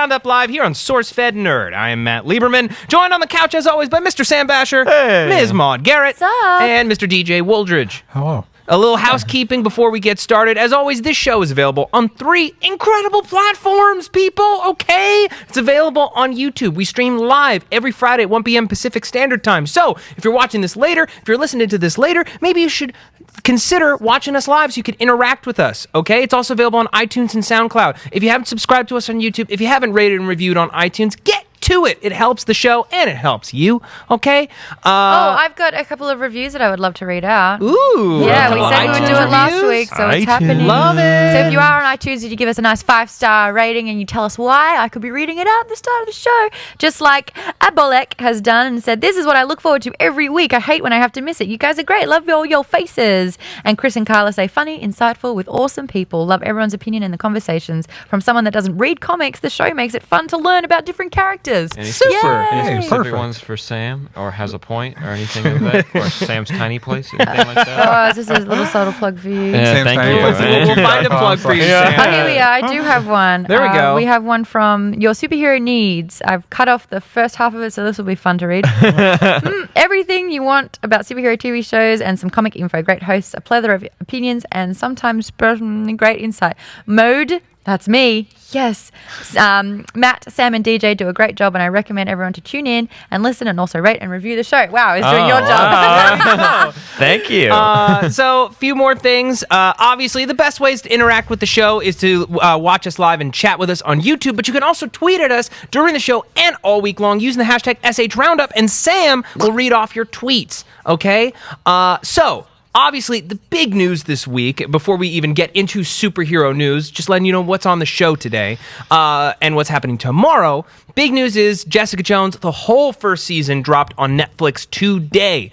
Roundup live here on SourceFedNERD. I am Matt Lieberman, joined on the couch as always by Mr. Sam Basher, Ms. Maude Garrett, and Mr. DJ Wooldridge. Hello. A little housekeeping before we get started. As always, this show is available on 3 incredible platforms, people, okay? It's available on YouTube. We stream live every Friday at 1 p.m. Pacific Standard Time. So, if you're watching this later, if you're listening to this later, maybe you should consider watching us live so you can interact with us, okay? It's also available on iTunes and SoundCloud. If you haven't subscribed to us on YouTube, if you haven't rated and reviewed on iTunes, get to it. It helps the show and it helps you, okay? I've got a couple of reviews that I would love to read out. Ooh. Yeah, we said we would do it last week, so it's happening. Love it. So if you are on iTunes and you give us a nice 5-star rating and you tell us why, I could be reading it out at the start of the show. Just like Abolek has done and said, this is what I look forward to every week. I hate when I have to miss it. You guys are great. Love all your faces. And Chris and Carla say, funny, insightful, with awesome people. Love everyone's opinion and the conversations. From someone that doesn't read comics, the show makes it fun to learn about different characters. Any Super. Any specific ones for Sam, or has a point, or anything like that? Or Sam's tiny place, anything like that? This is a little subtle plug for you. Yeah, thank you. We'll find a plug for you, Sam. Oh, here we are. I do have one. There we go. We have one from Your Superhero Needs. I've cut off the first half of it, so this will be fun to read. Everything you want about superhero TV shows and some comic info. Great hosts, a plethora of opinions, and sometimes great insight. Mode. That's me. Yes. Matt, Sam, and DJ do a great job, and I recommend everyone to tune in and listen and also rate and review the show. Wow, he's doing your job. Thank you. So, a few more things. Obviously, the best ways to interact with the show is to watch us live and chat with us on YouTube, but you can also tweet at us during the show and all week long using the hashtag SHRoundup, and Sam will read off your tweets, okay? Obviously, the big news this week, before we even get into superhero news, just letting you know what's on the show today and what's happening tomorrow. Big news is Jessica Jones, the whole first season dropped on Netflix today.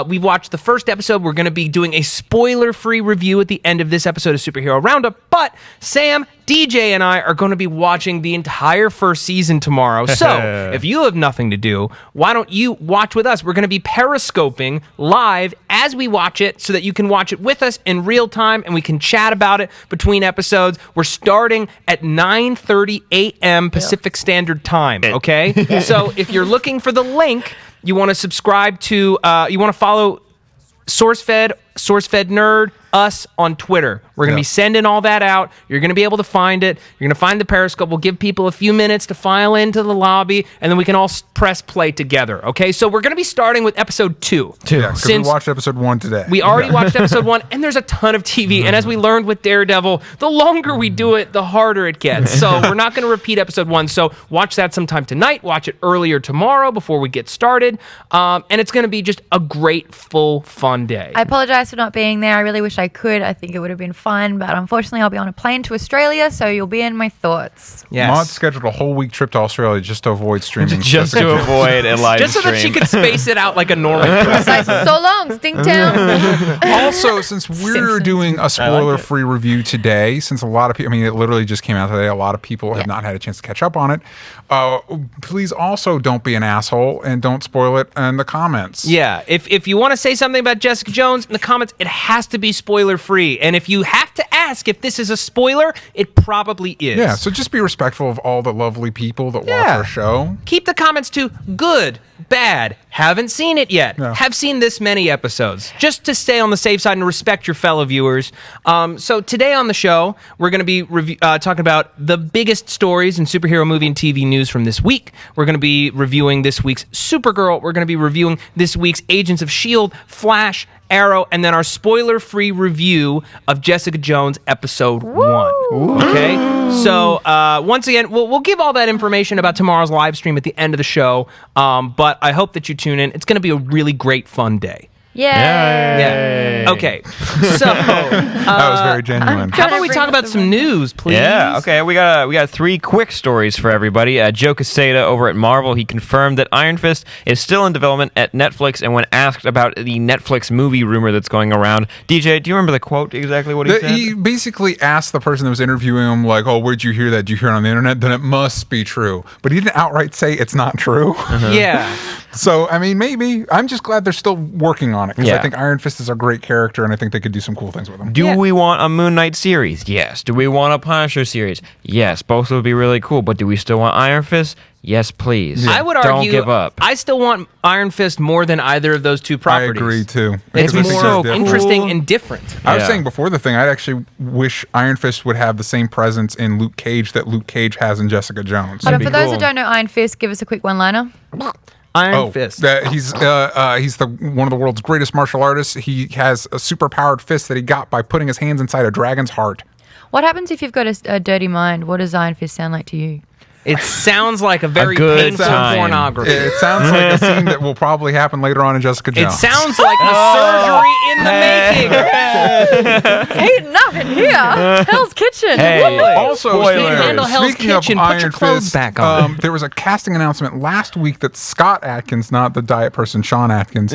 We've watched the first episode. We're going to be doing a spoiler-free review at the end of this episode of Superhero Roundup, but Sam, DJ, and I are going to be watching the entire first season tomorrow. So, if you have nothing to do, why don't you watch with us? We're going to be periscoping live as we watch it so that you can watch it with us in real time and we can chat about it between episodes. We're starting at 9:30 a.m. Pacific Standard Time, okay? So, if you're looking for the link, you want to subscribe to, you want to follow SourceFedNERD, us on Twitter. We're going to be sending all that out. You're going to be able to find it. You're going to find the Periscope. We'll give people a few minutes to file into the lobby, and then we can all press play together, okay? So we're going to be starting with episode 2. Yeah, because we watched episode 1 today. We already watched episode 1, and there's a ton of TV. And as we learned with Daredevil, the longer we do it, the harder it gets. So we're not going to repeat episode 1. So watch that sometime tonight. Watch it earlier tomorrow before we get started. And it's going to be just a great, full, fun day. I apologize for not being there. I really wish I could. I think it would have been fun, but unfortunately I'll be on a plane to Australia, so you'll be in my thoughts. Yes. Maud scheduled a whole week trip to Australia just to avoid streaming. Just to avoid a live just so stream. that she could space it out like a normal person. So long, Stinktown. Also, since we're doing a spoiler-free review today, since a lot of people, I mean, it literally just came out today, a lot of people have not had a chance to catch up on it, please also don't be an asshole and don't spoil it in the comments. Yeah, if you want to say something about Jessica Jones in the comments, it has to be spoiler-free. And if you have to ask if this is a spoiler, it probably is. Yeah, so just be respectful of all the lovely people that watch our show. Keep the comments to good, bad, haven't seen it yet, No. have seen this many episodes, just to stay on the safe side and respect your fellow viewers. So today on the show, we're going to be talking about the biggest stories in superhero movie and TV news from this week. We're going to be reviewing this week's Supergirl. We're going to be reviewing this week's Agents of S.H.I.E.L.D., Flash, Arrow, and then our spoiler-free review of Jessica Jones episode 1. Okay? So, once again, we'll give all that information about tomorrow's live stream at the end of the show, but I hope that you tune in. It's going to be a really great, fun day. Yay. Yeah. Okay. So that was very genuine. How about we talk about some news, please? Yeah, okay. We got 3 quick stories for everybody. Joe Quesada over at Marvel, he confirmed that Iron Fist is still in development at Netflix, and when asked about the Netflix movie rumor that's going around, DJ, do you remember the quote, exactly what he said? He basically asked the person that was interviewing him, like, oh, where'd you hear that? Did you hear it on the internet? Then it must be true. But he didn't outright say it's not true. Yeah. So, I mean, maybe. I'm just glad they're still working on on it because I think Iron Fist is a great character, and I think they could do some cool things with him. Do we want a Moon Knight series? Yes. Do we want a Punisher series? Yes. Both would be really cool, but do we still want Iron Fist? Yes, please. Yeah. I would argue, don't give up. I still want Iron Fist more than either of those two properties. I agree, too. It's more so interesting and different. I was saying before the thing, I'd actually wish Iron Fist would have the same presence in Luke Cage that Luke Cage has in Jessica Jones. But for those who don't know Iron Fist, give us a quick one-liner. Iron Fist. He's one of the world's greatest martial artists. He has a super-powered fist that he got by putting his hands inside a dragon's heart. What happens if you've got a dirty mind? What does Iron Fist sound like to you? It sounds like a very painful pornography. It sounds like a scene that will probably happen later on in Jessica Jones. It sounds like a surgery in the making. Heating up in here. Hell's Kitchen. Hey. Also, speaking of Iron Fist, back on. there was a casting announcement last week that Scott Adkins, not the diet person Sean Atkins,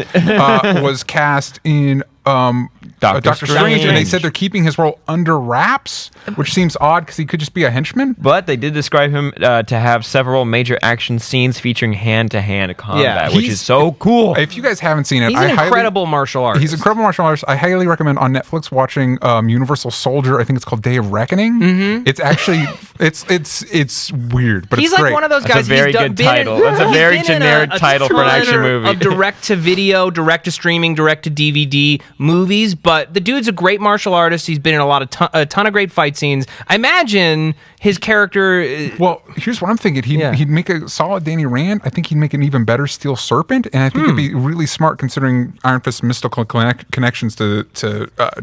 was cast in Doctor Strange, and they said they're keeping his role under wraps, which seems odd because he could just be a henchman. But they did describe him to have several major action scenes featuring hand-to-hand combat, which is so cool. If you guys haven't seen it, he's an incredible martial artist. He's an incredible martial artist. I highly recommend on Netflix watching Universal Soldier. I think it's called Day of Reckoning. Mm-hmm. It's actually it's weird, but he's it's great. Like one of those guys. That's a very good title. That's a very generic title for an action movie. Of direct-to-video, direct-to-streaming, direct-to-DVD movies, but the dude's a great martial artist. He's been in a ton of great fight scenes. I imagine his character. Well, here's what I'm thinking. He'd make a solid Danny Rand. I think he'd make an even better Steel Serpent, and I think it'd be really smart considering Iron Fist's mystical connections to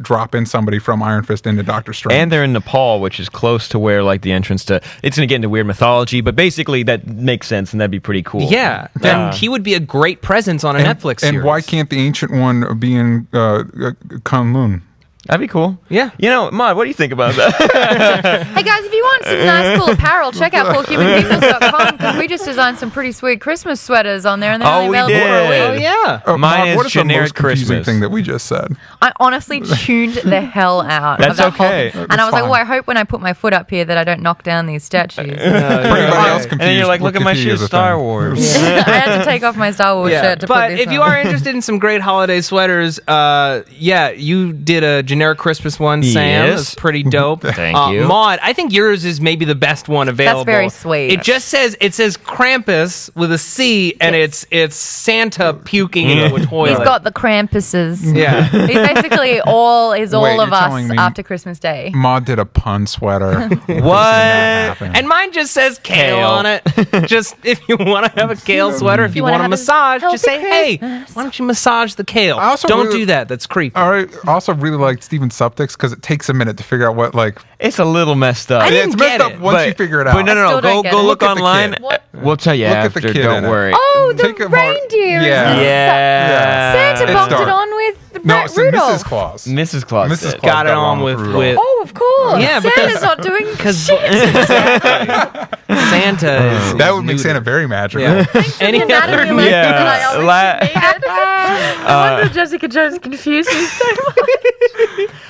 drop in somebody from Iron Fist into Doctor Strange. And they're in Nepal, which is close to where like the entrance to. It's going to get into weird mythology, but basically that makes sense, and that'd be pretty cool. Yeah, and he would be a great presence on a Netflix series. And why can't the ancient one be in Kunlun? That'd be cool. Yeah. You know, Maude, what do you think about that? Hey, guys, if you want some nice, cool apparel, check out coolhumanpeoples.com because we just designed some pretty sweet Christmas sweaters on there, and they're only available for a week. Oh, yeah. Mine what is the generic most confusing Christmas thing that we just said? I honestly tuned the hell out. That's of that okay. whole, and I was like, I hope when I put my foot up here that I don't knock down these statues. For anybody else confused, and then you're like, look at my shoes, Star Wars. I had to take off my Star Wars shirt to put this on. But if you are interested in some great holiday sweaters, you did a generic Christmas one, Sam. Yes. That's pretty dope. Thank you. Maude, I think yours is maybe the best one available. That's very sweet. It just says Krampus with a C, and it's Santa puking into a toilet. He's got the Krampuses. Yeah. He's basically all of you're us after Christmas Day. Maude did a pun sweater. What? And mine just says kale on it. Just if you want to have a kale sweater, if you want to massage, just say, hey, why don't you massage the kale? Don't do that. That's creepy. All right. I also really like Steven Suptic's because it takes a minute to figure out what It's a little messed up. It's messed up once you figure it out. But no. Go look online. We'll tell you after. Don't worry. Oh, the reindeer. Yeah. Santa bumped it on with Rudolph. Mrs. Claus. Got it on with Oh, of course. Yeah, Santa's not doing shit. Santa is that would make Santa very magical. Yeah. Any other news that I wonder if Jessica Jones confused me so much.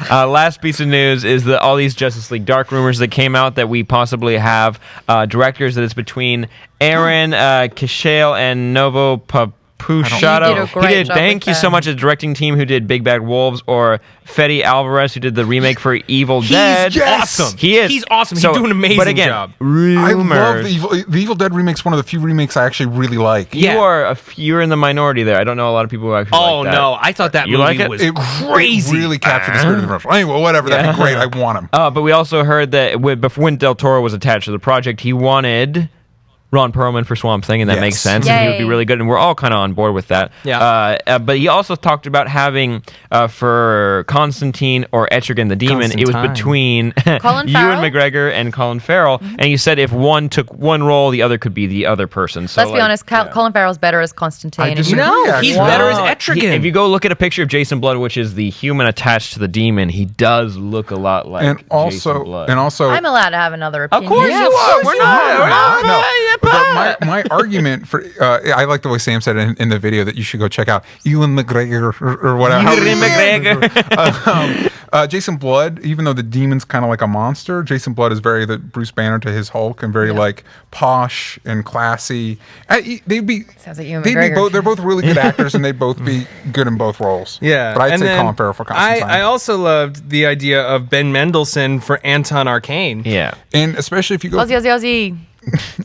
Last piece of news is that all these Justice League Dark rumors that came out that we possibly have directors that it's between Aaron Kishale and Novo Pushado. He did thank you so much to the directing team who did Big Bad Wolves, or Fede Alvarez who did the remake for Evil Dead. He's awesome. He is. He's awesome. He's doing an amazing job. I love the Evil Dead remake's one of the few remakes I actually really like. You're in the minority there. I don't know a lot of people who actually like that. Oh no, I thought that movie was crazy. It really captured the spirit of the commercial. Anyway, whatever. That'd be great. I want him. But we also heard that when Del Toro was attached to the project, he wanted Ron Perlman for Swamp Thing, and that makes sense. And he would be really good, and we're all kind of on board with that. Yeah. But he also talked about having for Constantine or Etrigan the Demon, it was between Ewan McGregor and Colin Farrell, and he said if one took one role, the other could be the other person. So let's be honest, Colin Farrell's better as Constantine. He's better as Etrigan. If you go look at a picture of Jason Blood, which is the human attached to the demon, he does look a lot like Jason Blood. And also, I'm allowed to have another opinion. Of course you are. We're not. Grandpa. My argument for I like the way Sam said it in the video that you should go check out Ewan McGregor or whatever. Ewan McGregor. Jason Blood, even though the demon's kind of like a monster, Jason Blood is very the Bruce Banner to his Hulk and very like posh and classy. They'd be Sounds like Ewan McGregor. They're both really good actors and they'd both be good in both roles. Yeah, but I'd and say then Colin Farrell for Constantine. I also loved the idea of Ben Mendelsohn for Anton Arcane. Yeah. And especially if you go Aussie.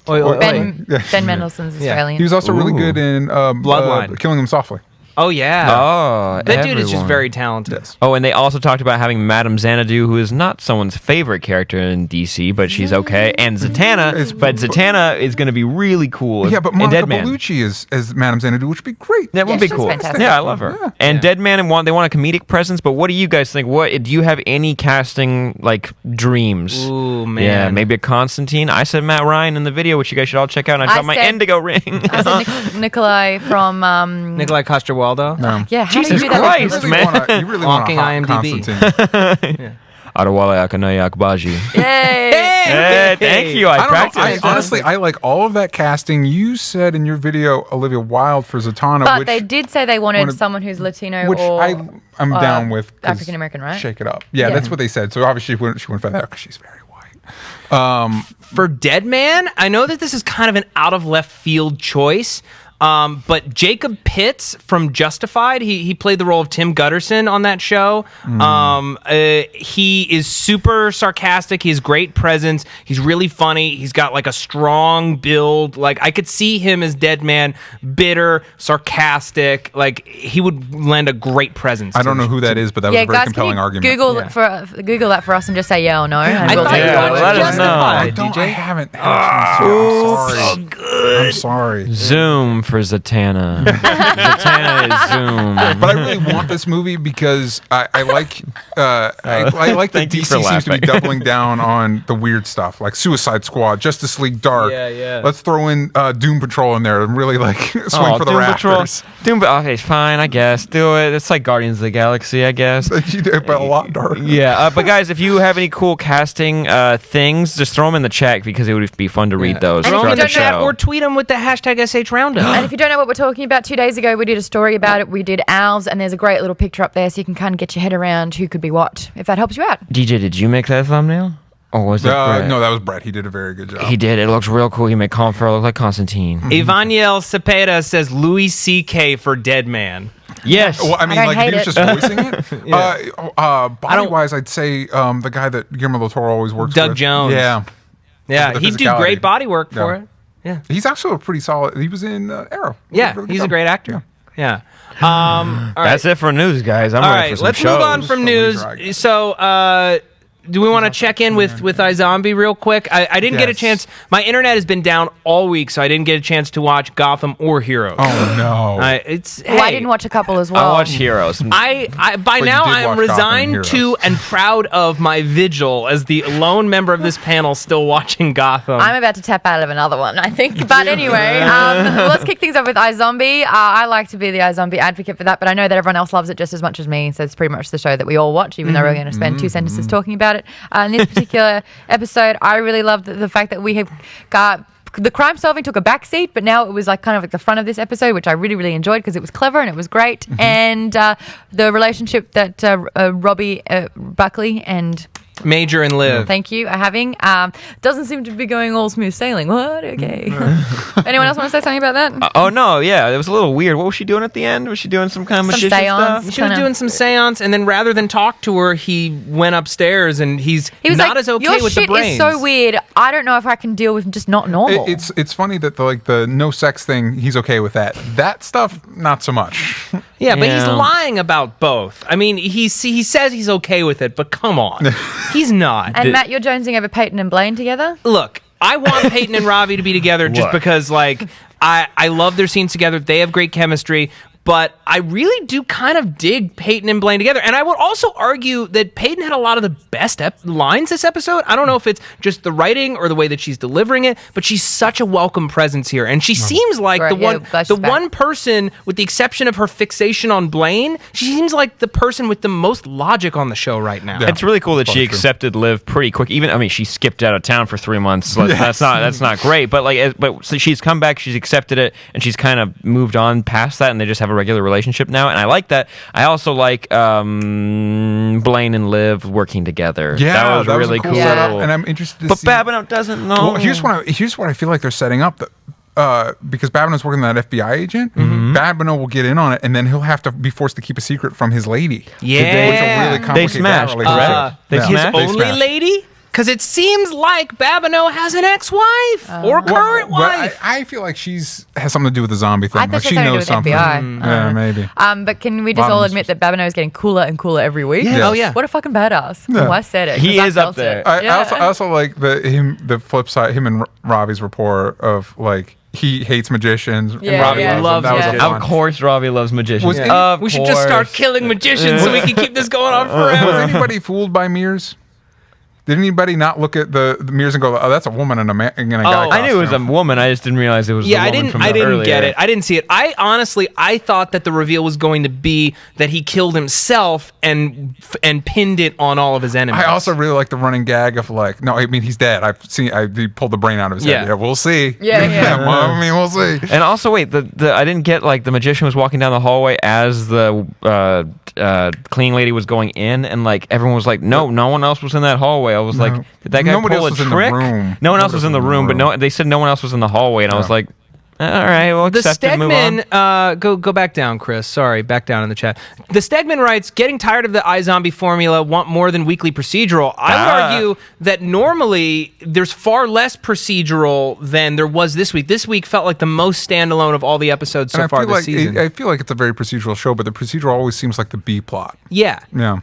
Ben Mendelsohn's Australian. he was also really good in Bloodline. Killing Him Softly. Oh yeah. Oh, that dude is just everyone. very talented. Oh, and they also talked about having Madame Xanadu, who is not someone's favorite character in DC, but she's okay. And Zatanna, but Zatanna is going to be really cool. Yeah, but in Monica Deadman. Bellucci as Madame Xanadu, which would be great. That would be she's cool. fantastic. Yeah, I love her. Yeah. And Deadman they want a comedic presence, but what do you guys think? What do you have any casting like dreams? Ooh, man. Yeah, maybe a Constantine. I said Matt Ryan in the video, which you guys should all check out. And I dropped my said- Indigo ring. I said Nikolai from Nikolai Coster-Waldau. No. Yeah, how Jesus do you do that? Christ, man. You really want Walking a hot IMDb. Constantine. Adewale Akanayak Baji. Yay! Hey, thank you. I I don't know. practiced. Honestly, I like all of that casting. You said in your video Olivia Wilde for Zatanna, But which they did say they wanted someone who's Latino or I'm down with 'cause African American, right? Shake it up. Yeah, Yeah. that's what they said. So obviously she went for that because she's very white. For Deadman, I know that this is kind of an out of left field choice. But Jacob Pitts from Justified, he played the role of Tim Gutterson on that show. He is super sarcastic. He has great presence. He's really funny. He's got like a strong build. Like I could see him as Deadman, bitter, sarcastic. Like he would lend a great presence. I don't know who that is, but that was a very guys, compelling can you argument. Google that for us and just say yeah or no, and I we'll thought take you it. watched let us know. I Justified, DJ. haven't. I'm sorry. I'm sorry. Zoom for Zatanna. Zatanna is Zoom. But I really want this movie because I like I like that Thank you for DC seems to be laughing. doubling down on the weird stuff like Suicide Squad, Justice League Dark. Yeah. Let's throw in Doom Patrol in there and really like swing for the Doom rafters. Okay, fine, I guess. Do it. It's like Guardians of the Galaxy, I guess. But a lot darker. Yeah, but guys, if you have any cool casting things, just throw them in the chat because it would be fun to read those And if Throw you them in throughout the the chat show. or tweet them with the hashtag SH Roundup. And if you don't know what we're talking about, 2 days ago we did a story about it. We did Owls, and there's a great little picture up there so you can kind of get your head around who could be what, if that helps you out. DJ, did you make that thumbnail? Or was it Brett? No, that was Brett. He did a very good job. He did. It looks real cool. He made Colin Farrell look like Constantine. Evaniel Cepeda says Louis C.K. for Deadman. Yes. Well, I mean, I don't like if he was hate just voicing it. Body-wise, I'd say the guy that Guillermo del Toro always works Doug with. Jones. Yeah. Yeah, The he'd do physicality. great body work for Yeah. it. Yeah. He's actually a pretty solid. He was in Arrow. Yeah, Really good he's a job. great actor. Yeah. All right. That's it for news, guys. I'm All ready right, for some let's shows. move on from Some news. drag. So, do we want to check in with iZombie real quick? I didn't get a Yes. chance. My internet has been down all week, so I didn't get a chance to watch Gotham or Heroes. Oh no! I I didn't watch a couple as well. I watched Heroes. By you now did I am watch Gotham resigned Heroes. to and proud of my vigil as the lone member of this panel still watching Gotham. I'm about to tap out of another one, I think. But anyway, let's kick things off with iZombie. I like to be the iZombie advocate for that, but I know that everyone else loves it just as much as me. So it's pretty much the show that we all watch, even though we're going to spend 2 sentences talking about it. In this particular episode, I really loved the fact that we have got... The crime solving took a back seat, but now it was like kind of like the front of this episode, which I really, really enjoyed because it was clever and it was great. And the relationship that Robbie Buckley and... Major and Liv. Thank you are having. Doesn't seem to be going all smooth sailing. What? Okay. Anyone else want to say something about that? Oh no, yeah, it was a little weird. What was she doing at the end? Was she doing some kind of Some magician seance. stuff? She was kinda- doing some seance, and then rather than talk to her, he went upstairs, and he was not like, as okay your with shit the brains. is so weird. I don't know if I can deal with just not normal. It's funny that the no sex thing. He's okay with that. That stuff, not so much. Yeah, but he's Yeah. lying about both. I mean, he says he's okay with it, but come on, he's not. and Matt, you're jonesing over Peyton and Blaine together? Look, I want Peyton and Ravi to be together just What? because, like, I love their scenes together. They have great chemistry. but I really do kind of dig Peyton and Blaine together. And I would also argue that Peyton had a lot of the best lines this episode. I don't know if it's just the writing or the way that she's delivering it, but she's such a welcome presence here. And she seems like the one person, with the exception of her fixation on Blaine, she seems like the person with the most logic on the show right now. Yeah. It's really cool that she accepted Liv pretty quick. She skipped out of town for 3 months. That's not great. But so she's come back, she's accepted it, and she's kind of moved on past that, and they just have a regular relationship now, and I like that. I also like Blaine and Liv working together. Yeah, that was really cool. Setup, and I'm interested to see. But Babineau doesn't know. Well, here's what I feel like they're setting up. Because Babineau's working with that FBI agent, Babineau will get in on it, and then he'll have to be forced to keep a secret from his lady. Yeah. Which will really complicate that relationship. His only lady? Because it seems like Babineau has an ex-wife or current wife. I feel like has something to do with the zombie thing. I think she knows something. FBI. Yeah, maybe. But can we just all admit that Babineau is getting cooler and cooler every week? Yeah. Oh, yeah. What a fucking badass. Yeah. Oh, I said it. He is up there. I also like the flip side, him and Ravi's rapport of like, he hates magicians, and Ravi loves them. That was Of course, Ravi loves magicians. We should just start killing magicians so we can keep this going on forever. Was anybody fooled by mirrors? Did anybody not look at the mirrors and go, "Oh, that's a woman and a guy"? I knew it was a woman. I just didn't realize it was. Yeah, I didn't get it. I didn't see it. I thought that the reveal was going to be that he killed himself and pinned it on all of his enemies. I also really like the running gag of like, no, I mean he's dead. He pulled the brain out of his head. Yeah, we'll see. Yeah. Well, I mean, we'll see. And also, wait, I didn't get like the magician was walking down the hallway as the cleaning lady was going in, and like everyone was like, no one else was in that hallway. I was like, did that guy pull a trick? No one else was in the room, but they said no one else was in the hallway, and I was like, all right, well, the accept it, move on. Stegman, go back down, Chris. Sorry, back down in the chat. The Stegman writes, getting tired of the iZombie formula, want more than weekly procedural. I would argue that normally there's far less procedural than there was this week. This week felt like the most standalone of all the episodes so far this season. I feel like it's a very procedural show, but the procedural always seems like the B plot. Yeah.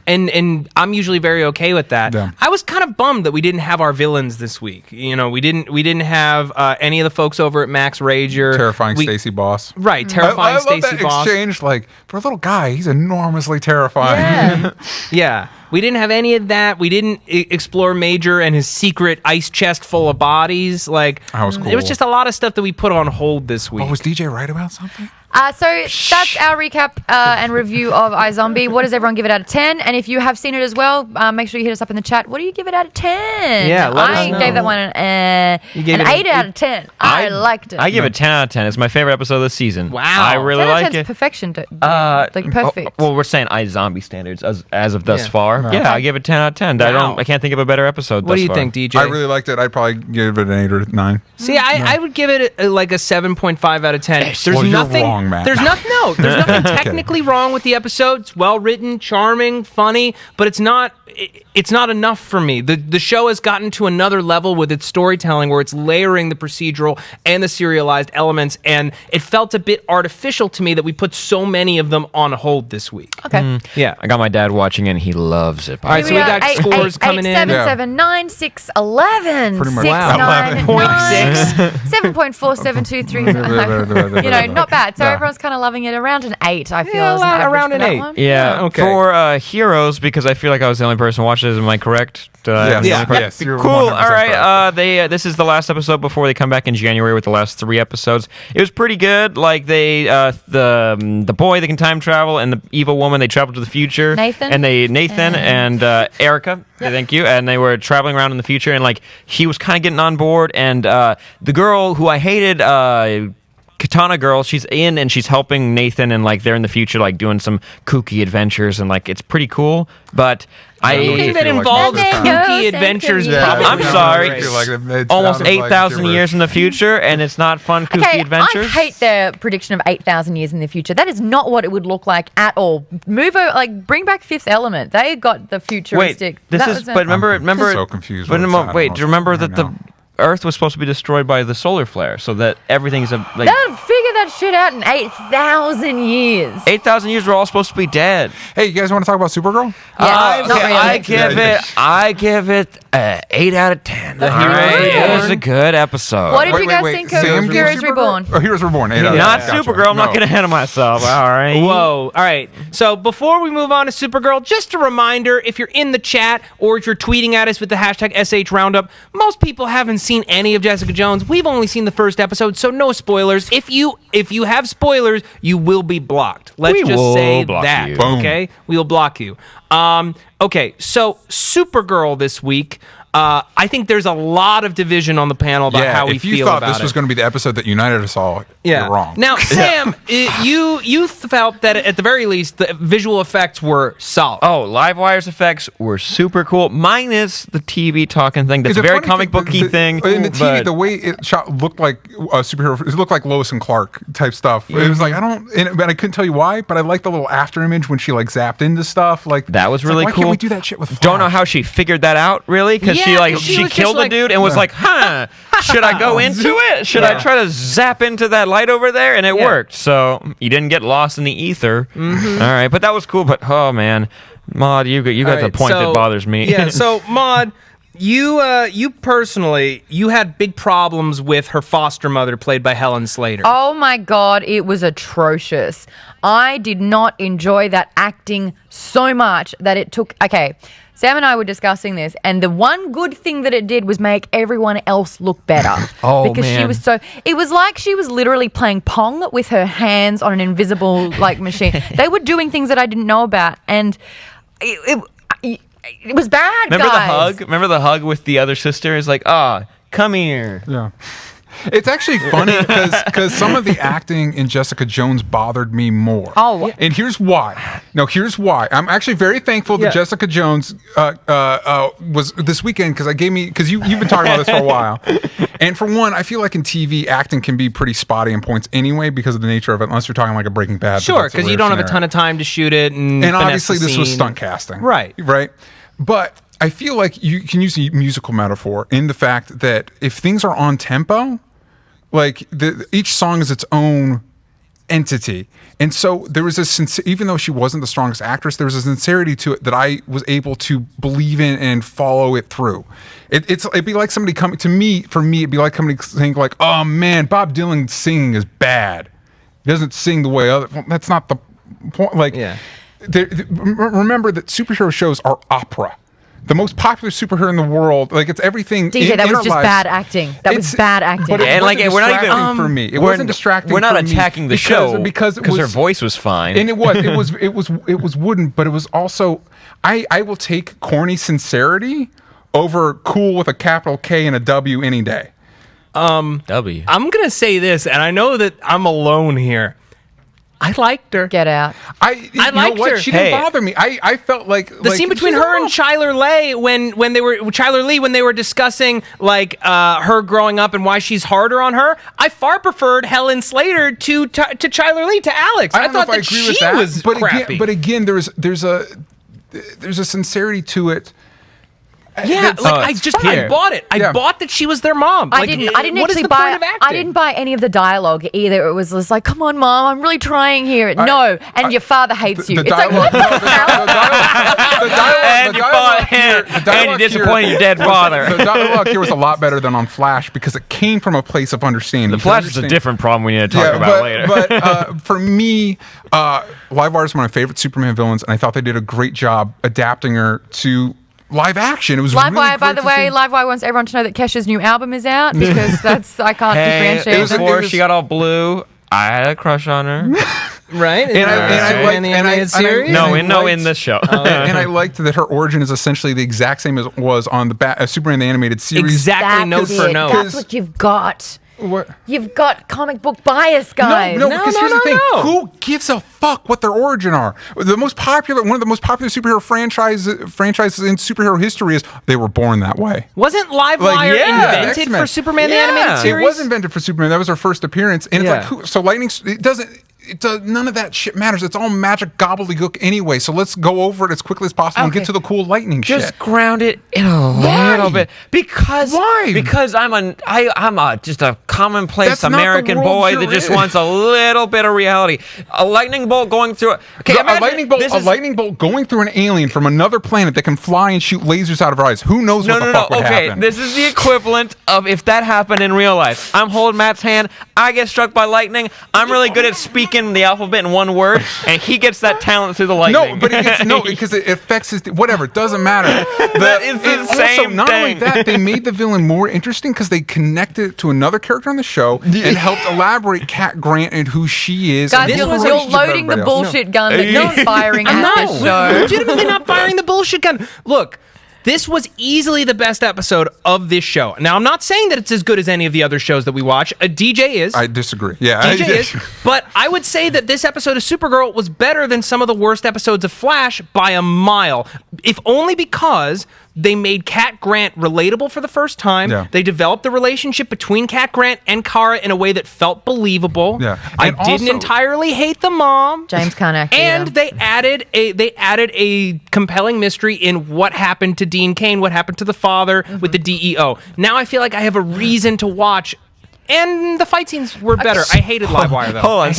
And I'm usually very okay with that. Yeah. I was kind of bummed that we didn't have our villains this week. You know, we didn't have any of the folks over at Max Rager. Terrifying Stacy Boss. Right, terrifying Stacy Boss. I love that Boss. exchange, like, for a little guy, he's enormously terrifying. Yeah. We didn't have any of that. We didn't explore Major and his secret ice chest full of bodies. Like, that was cool. There was just a lot of stuff that we put on hold this week. Oh, was DJ right about something? So that's our recap and review of iZombie. What does everyone give it out of 10? And if you have seen it as well, make sure you hit us up in the chat. What do you give it out of 10? Yeah, let us know. I gave that one an 8 out of 10. I liked it. I give it 10 out of 10. It's my favorite episode of the season. Wow. I really 10 out of like 10 's it. perfection. Like perfect. Well, we're saying iZombie standards as of thus far. No. Yeah, I give it 10 out of 10. Wow. I can't think of a better episode. What do you thus think, far. DJ? I really liked it. I'd probably give it an 8 or 9. See, I would give it like a 7.5 out of 10. There's Well, you're nothing wrong, Matt. There's nothing technically wrong with the episode. It's well written, charming, funny, but it's not enough for me. The show has gotten to another level with its storytelling where it's layering the procedural and the serialized elements, and it felt a bit artificial to me that we put so many of them on hold this week. Okay. Yeah. I got my dad watching it, and he loves it. All right, so we got scores coming in. 7, 7, 9, 6, 11. Pretty much. 6, Wow. 9, 11.6. 7.4, 7, 2, 3. Not bad. So everyone's kind of loving it. Around an 8, I feel. Yeah, around an 8. Yeah, okay. For Heroes, because I feel like I was the only person watching this. Am I correct? Yes, you're cool. 100% All right. correct. This is the last episode before they come back in January with the last 3 episodes. It was pretty good. Like the boy that can time travel and the evil woman, they traveled to the future. Nathan and Erica. Yep. Thank you. And they were traveling around in the future, and like he was kind of getting on board. And the girl who I hated. Katana Girl, she's in and she's helping Nathan, and like they're in the future, like doing some kooky adventures, and like it's pretty cool. But anything that involves kooky adventures, I'm sorry, It almost sounds 8,000 like years in the future, and it's not fun kooky adventures. I hate their prediction of 8,000 years in the future. That is not what it would look like at all. Bring back Fifth Element. They got the futuristic. Wait, remember? I'm so confused. But wait, do you remember that the Earth was supposed to be destroyed by the solar flare, so that everything's They'll figure that that shit out in 8,000 years. 8,000 years, we're all supposed to be dead. Hey, you guys want to talk about Supergirl? Yeah, not really. I give it 8 out of 10. It was a good episode. What did you guys think of Sam, Heroes Reborn? Oh, Heroes Reborn. 8 out of 10. Not Gotcha. Supergirl. I'm not getting ahead of myself. All right. Whoa. All right. So before we move on to Supergirl, just a reminder, if you're in the chat or if you're tweeting at us with the hashtag #SHRoundup, most people haven't seen any of Jessica Jones. We've only seen the first episode, so no spoilers. If you have spoilers, you will be blocked. Let's just say that. You. Okay? We will block you. Okay, so Supergirl this week. I think there's a lot of division on the panel about how we feel about it. If you thought this was going to be the episode that united us all, you're wrong. Now, Sam, you felt that at the very least the visual effects were solid. Oh, Livewire's effects were super cool, minus the TV talking thing. That's a very comic booky thing. In the TV, the way it shot looked like a superhero. It looked like Lois and Clark type stuff. Mm-hmm. It was like but I couldn't tell you why. But I liked the little after image when she like zapped into stuff. Like that was really why cool. Can't we do that shit with Flash? Don't know how she figured that out really, because she killed the dude and was like, should I go into it? Should I try to zap into that light over there? And it worked. So you didn't get lost in the ether. Mm-hmm. All right, but that was cool. But oh man, Maud, you got the point that bothers me. Yeah. So Maud, you personally, you had big problems with her foster mother, played by Helen Slater. Oh my God, it was atrocious. I did not enjoy that acting so much that it took. Okay. Sam and I were discussing this, and the one good thing that it did was make everyone else look better. Because she was it was like she was literally playing Pong with her hands on an invisible machine. They were doing things that I didn't know about, and it was bad. Remember the hug? Remember the hug with the other sister? It's like, come here. Yeah. It's actually funny because some of the acting in Jessica Jones bothered me more. Oh. And here's why. No, here's why. I'm actually very thankful that Jessica Jones was this weekend because you've been talking about this for a while. And for one, I feel like in TV, acting can be pretty spotty in points anyway because of the nature of it, unless you're talking like a Breaking Bad. Sure, because you don't have a ton of time to shoot it. And obviously this was stunt casting. Right. But I feel like you can use a musical metaphor in the fact that if things are on tempo, like each song is its own entity. And so there was even though she wasn't the strongest actress, there was a sincerity to it that I was able to believe in and follow it through. It'd be like somebody coming to me, for me, it'd be like somebody saying like, oh man, Bob Dylan's singing is bad. He doesn't sing the way that's not the point. Like, remember that superhero shows are opera. The most popular superhero in the world, like it's everything. DJ, that was just bad acting. That was bad acting. But it wasn't we're not even for me. It wasn't distracting. We're not attacking the show because her voice was fine, and it was wooden. But it was also, I will take corny sincerity over cool with a capital K and a W any day. W. I'm gonna say this, and I know that I'm alone here. I liked her. Get out. I liked her. She didn't bother me. I felt like the scene between her and Chyler Leigh when they were discussing her growing up and why she's harder on her. I far preferred Helen Slater to Chyler Leigh to Alex. I thought that she was crappy. But again, there's a sincerity to it. Yeah, I bought it. I bought that she was their mom. I didn't actually buy. I didn't buy any of the dialogue either. It was just like, "Come on, mom, I'm really trying here." No, and your father hates you. It's like, what the hell? And you disappointed your dead father. The dialogue here was a lot better than on Flash because it came from a place of understanding. The Flash is a different problem we need to talk about later. But for me, Livewire is one of my favorite Superman villains, and I thought they did a great job adapting her to live action. It was Livewire, really by the way. Livewire wants everyone to know that Kesha's new album is out because I can't differentiate. Before she got all blue, I had a crush on her. Right? In this show. And I liked that her origin is essentially the exact same as it was on the Superman the Animated Series. Exactly, note for note. That's what you've got. What? You've got comic book bias, guys. No, because here's the thing. Who gives a fuck what their origin are? One of the most popular superhero franchises in superhero history is they were born that way. Wasn't Livewire invented for Superman the Animated Series? It was invented for Superman. That was her first appearance. And it's like, so Lightning, it doesn't... none of that shit matters. It's all magic gobbledygook anyway. So let's go over it as quickly as possible and get to the cool lightning shit. Just ground it in a little bit. Because I'm just a commonplace American boy that just wants a little bit of reality. A lightning bolt going through it. Okay, a lightning bolt going through an alien from another planet that can fly and shoot lasers out of her eyes. Who knows what the fuck would happen? This is the equivalent of if that happened in real life. I'm holding Matt's hand. I get struck by lightning. I'm really good at speaking the alphabet in one word, and he gets that talent through the lightning. Because it affects his whatever. It doesn't matter. That is the same thing. Not only that, they made the villain more interesting because they connected it to another character on the show and helped elaborate Cat Grant and who she is. Guys, you're loading the bullshit gun that you're firing at this show. Legitimately not firing the bullshit gun. Look. This was easily the best episode of this show. Now, I'm not saying that it's as good as any of the other shows that we watch. DJ is. I disagree. Yeah. DJ is. But I would say that this episode of Supergirl was better than some of the worst episodes of Flash by a mile. If only because they made Cat Grant relatable for the first time. Yeah. They developed the relationship between Cat Grant and Kara in a way that felt believable. Yeah. I didn't entirely hate the mom. James can't act. And they added a compelling mystery in what happened to Dean Cain, what happened to the father with the DEO. Now I feel like I have a reason to watch. And the fight scenes were better. I hated Livewire, though. Hold on.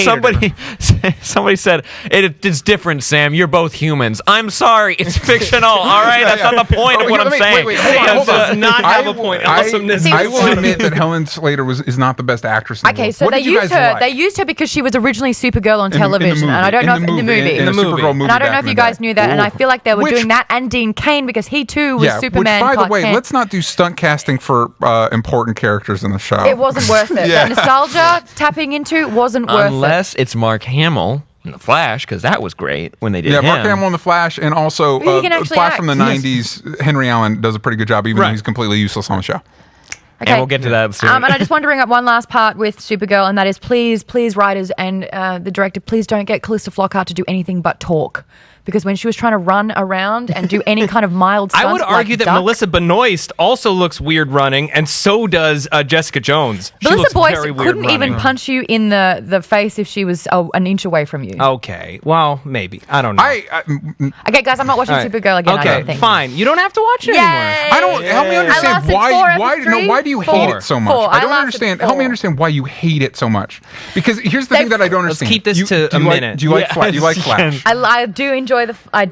Somebody said, it's different, Sam. You're both humans. I'm sorry. It's fictional. All right? That's not the point of what I'm saying. Wait, hold on. Does not have a point. Awesomeness. I will admit that Helen Slater is not the best actress in the world. Okay, so they used her. They used her because she was originally Supergirl on television. And I don't know if in the movie. In the Supergirl movie. And I don't know if you guys knew that. And I feel like they were doing that and Dean Cain because he, too, was Superman. By the way, let's not do stunt casting for important characters in the show. It wasn't worth it. That nostalgia tapping into wasn't worth it. Unless it's Mark Hamill in The Flash, because that was great when they did him. Mark Hamill in The Flash, and also Flash from the 90s, Henry Allen does a pretty good job, even though he's completely useless on the show. Okay. And we'll get to that soon. And I just want to bring up one last part with Supergirl, and that is please, writers and the director, please don't get Calista Flockhart to do anything but talk. Because when she was trying to run around and do any kind of mild stunts, I would argue that Melissa Benoist also looks weird running, and so does Jessica Jones. Melissa Benoist couldn't even punch you in the face if she was an inch away from you. Okay, well, maybe. I don't know. Okay, guys, I'm not watching Supergirl again. Okay, I don't think. Fine. You don't have to watch it anymore. I don't. Help me understand why do you hate it so much? I don't understand. Help me understand why you hate it so much. Because here's the thing that I don't understand. Let's keep this to a minute. Do you like Flash? I do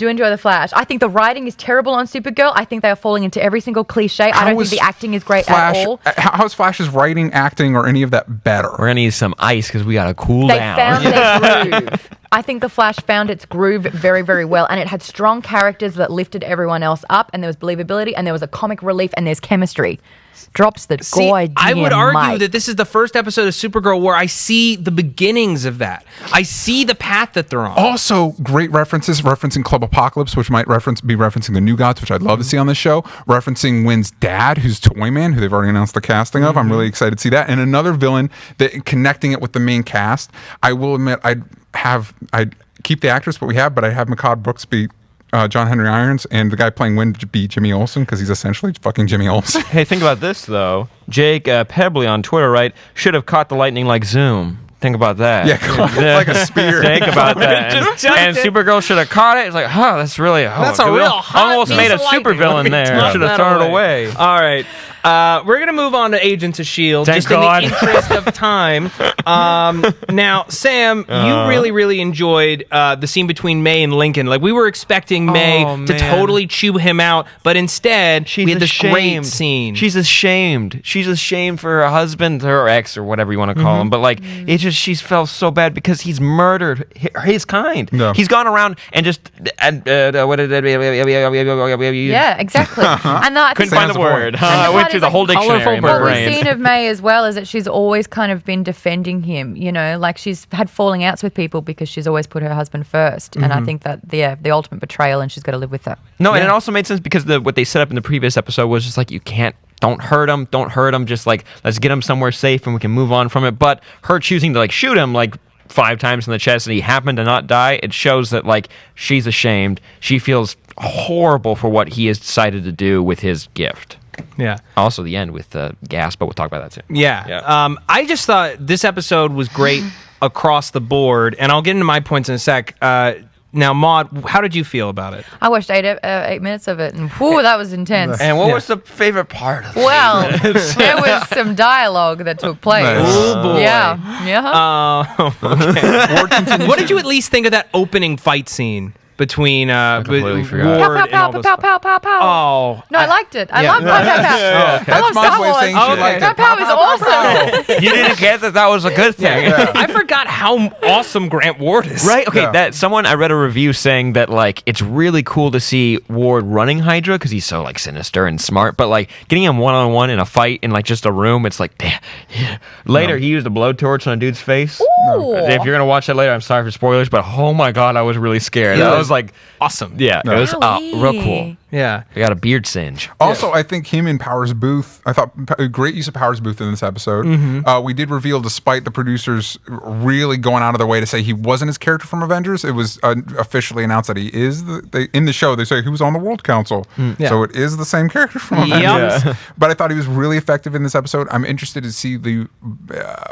enjoy the Flash. I think the writing is terrible on Supergirl. I think they are falling into every single cliche. I don't think the acting is great at all. How is Flash's writing, acting, or any of that better? We're gonna need some ice because we gotta cool down. They found their groove. I think the Flash found its groove very, very well, and it had strong characters that lifted everyone else up, and there was believability, and there was a comic relief, and there's chemistry. Drops the goddamn I would argue that this is the first episode of Supergirl where I see the beginnings of that. I see the path that they're on. Also, great references, referencing Club Apocalypse, which might be referencing the New Gods, which I'd love to see on this show. Referencing Wynn's dad, who's Toyman, who they've already announced the casting of. I'm really excited to see that. And another villain, that connecting it with the main cast. I will admit, I'd keep the actress, but I'd have Mehcad Brooks be John Henry Irons, and the guy playing Wynn be Jimmy Olsen, because he's essentially fucking Jimmy Olsen. Hey, think about this, though. Jake Pebley on Twitter, right? Should have caught the lightning like Zoom. Think about that. Yeah, like a spear. Think about that. And Supergirl should have caught it. It's like, that's really... that's a real hot almost made a supervillain there. Should have thrown it away. All right. We're going to move on to Agents of S.H.I.E.L.D. Thank God. In the interest of time. Now, Sam, you really, really enjoyed the scene between May and Lincoln. Like, we were expecting May to totally chew him out, but instead, we had this great scene. She's ashamed. She's ashamed for her husband, her ex, or whatever you want to call him. But, like, it's just, she felt so bad because he's murdered his kind. No. He's gone around and just... Yeah, exactly. And I couldn't find the word. I went through the whole dictionary in my what brain. we've seen of May as well is that she's always kind of been defending him, you know, like she's had falling outs with people because she's always put her husband first. And I think that the ultimate betrayal, and she's got to live with that. No, and it also made sense because what they set up in the previous episode was just like, don't hurt him, just like, let's get him somewhere safe and we can move on from it. But her choosing to like shoot him like 5 times in the chest and he happened to not die, it shows that like she's ashamed. She feels horrible for what he has decided to do with his gift. Yeah. Also, the end with gas, but we'll talk about that soon. Yeah. I just thought this episode was great across the board, and I'll get into my points in a sec. Now, Maude, how did you feel about it? I watched 8 minutes of it, and whew, that was intense. And what was the favorite part of it? Well, there was some dialogue that took place. Nice. Oh, boy. Yeah. Okay. What did you at least think of that opening fight scene between completely forgot. Ward Pow, and pow, all pow, those pow, pow, pow, pow. Oh. No, I liked it. I Yeah. love pow, pow, pow. I That's love my Star way of Wars. saying she liked Pow, it. pow is awesome. You didn't get that was a good thing. I forgot how awesome Grant Ward is. Right? Okay, Yeah. I read a review saying that like it's really cool to see Ward running Hydra because he's so like sinister and smart, but like getting him one-on-one in a fight in like just a room, it's like later he used a blowtorch on a dude's face. Ooh. If you're gonna watch that later, I'm sorry for spoilers, but oh my god, I was really scared. Yeah. I was like, Awesome. yeah, it was real cool. Golly. Yeah. I got a beard singe. Also, I think him and Powers Booth, I thought a great use of Powers Booth in this episode. We did reveal, despite the producers really going out of their way to say he wasn't his character from Avengers, it was officially announced that he is. In the show, they say he was on the World Council. Yeah. So it is the same character from Yep. Avengers. Yeah. But I thought he was really effective in this episode. I'm interested to see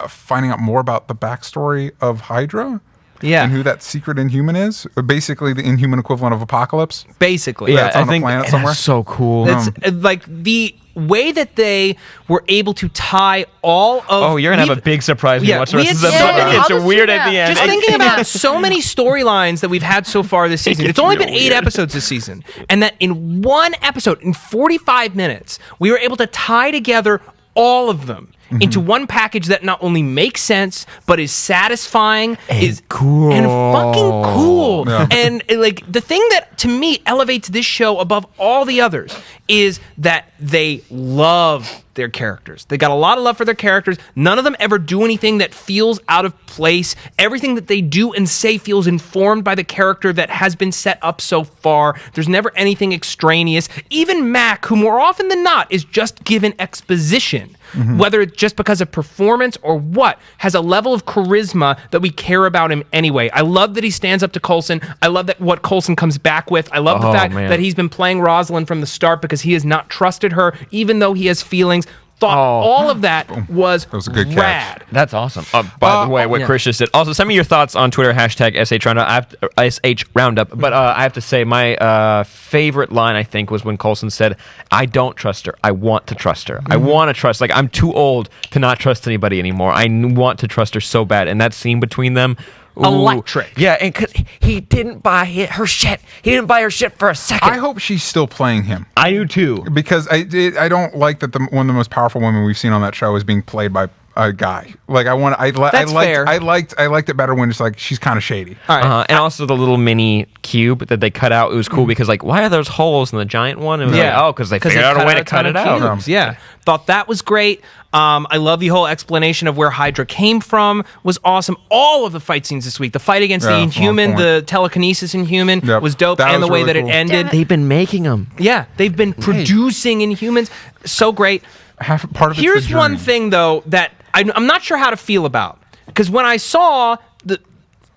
finding out more about the backstory of Hydra. Yeah. And who that secret Inhuman is. Basically the Inhuman equivalent of Apocalypse. Basically. Yeah, it's on a planet somewhere. That's so cool. It's like the way that they were able to tie all of. Oh, you're gonna have a big surprise when you watch the rest of the had episode. so many- It's I'll just weird do at the that. end. Just thinking about so many storylines that we've had so far this season. It's only been 8 episodes this season. And that in one episode, in 45 minutes, we were able to tie together all of them into one package that not only makes sense, but is satisfying, is cool. and fucking cool. Yeah. And like the thing that to me elevates this show above all the others is that they love their characters. They got a lot of love for their characters. None of them ever do anything that feels out of place. Everything that they do and say feels informed by the character that has been set up so far. There's never anything extraneous. Even Mac, who more often than not is just given exposition, whether it's just because of performance or what, has a level of charisma that we care about him anyway. I love that he stands up to Coulson. I love that what Coulson comes back with. I love the fact that he's been playing Rosalind from the start because he has not trusted her, even though he has feelings. All of that was a good catch. rad. That's awesome. By the way, what Chris just did. Also, send me your thoughts on Twitter, #SH Roundup. But I have to say, my favorite line, I think, was when Coulson said, I don't trust her. I want to trust her. I want to trust. Like, I'm too old to not trust anybody anymore. I want to trust her so bad. And that scene between them, Electric. Yeah, and because he didn't buy her shit. He didn't buy her shit for a second. I hope she's still playing him. I do too. Because I don't like that one of the most powerful women we've seen on that show is being played by a guy. Like That's fair. I liked it better when it's like she's kind of shady. All right. And also the little mini cube that they cut out. It was cool because like, why are those holes in the giant one? And because they figured out a way to cut it out. Cubes. Yeah, thought that was great. I love the whole explanation of where Hydra came from. Was awesome. All of the fight scenes this week. The fight against the Inhuman, the telekinesis Inhuman was dope, That and was the way really that cool. it ended. They've been making them. Yeah, they've been producing Inhumans. So great. Part of it's Here's the one journey. thing though that I'm not sure how to feel about, because when I saw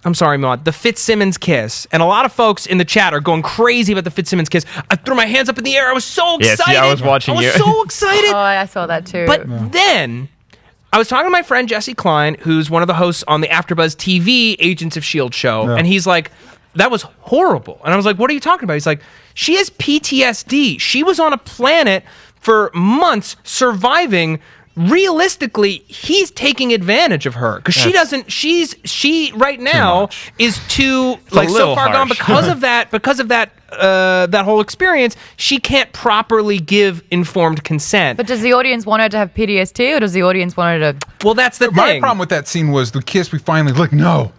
I'm sorry, Maude, the Fitzsimmons kiss, and a lot of folks in the chat are going crazy about the Fitzsimmons kiss. I threw my hands up in the air. I was so excited. I was watching you. I was so excited. Oh, I saw that too. But then I was talking to my friend Jesse Klein, who's one of the hosts on the AfterBuzz TV Agents of S.H.I.E.L.D. show, and he's like, that was horrible. And I was like, what are you talking about? He's like, she has PTSD. She was on a planet for months surviving. Realistically, he's taking advantage of her because she right now is too like so far gone because of that that whole experience. She can't properly give informed consent. But does the audience want her to have PTSD, or does the audience want her to? Well, that's the My thing. problem with that scene was the kiss. We finally like no.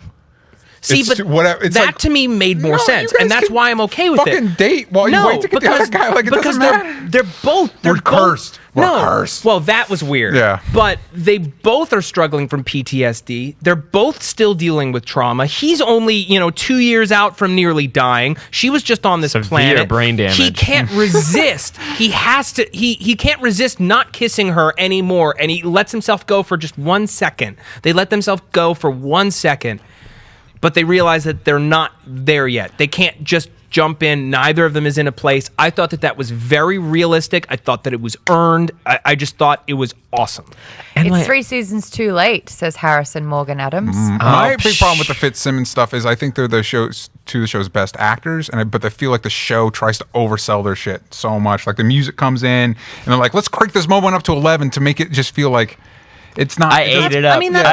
See, It's but too- whatever- it's that like, to me made more no, you sense, guys and that's can why I'm okay with it. fucking date while you wait to get the other guy. Like, it because doesn't matter. they're both We're cursed. We're cursed. Well, that was weird. Yeah. But they both are struggling from PTSD. They're both still dealing with trauma. He's only 2 years out from nearly dying. She was just on this Severe planet. brain damage. He can't resist. He has to. He can't resist not kissing her anymore, and he lets himself go for just 1 second. They let themselves go for 1 second. But they realize that they're not there yet. They can't just jump in. Neither of them is in a place. I thought that was very realistic. I thought that it was earned. I just thought it was awesome. And it's 3 seasons too late, says Harrison Morgan Adams. My big problem with the Fitzsimmons stuff is I think they're the show's best actors, but I feel like the show tries to oversell their shit so much. Like the music comes in, and they're like, let's crank this moment up to 11 to make it just feel like it's not. I ate it up. I mean, that's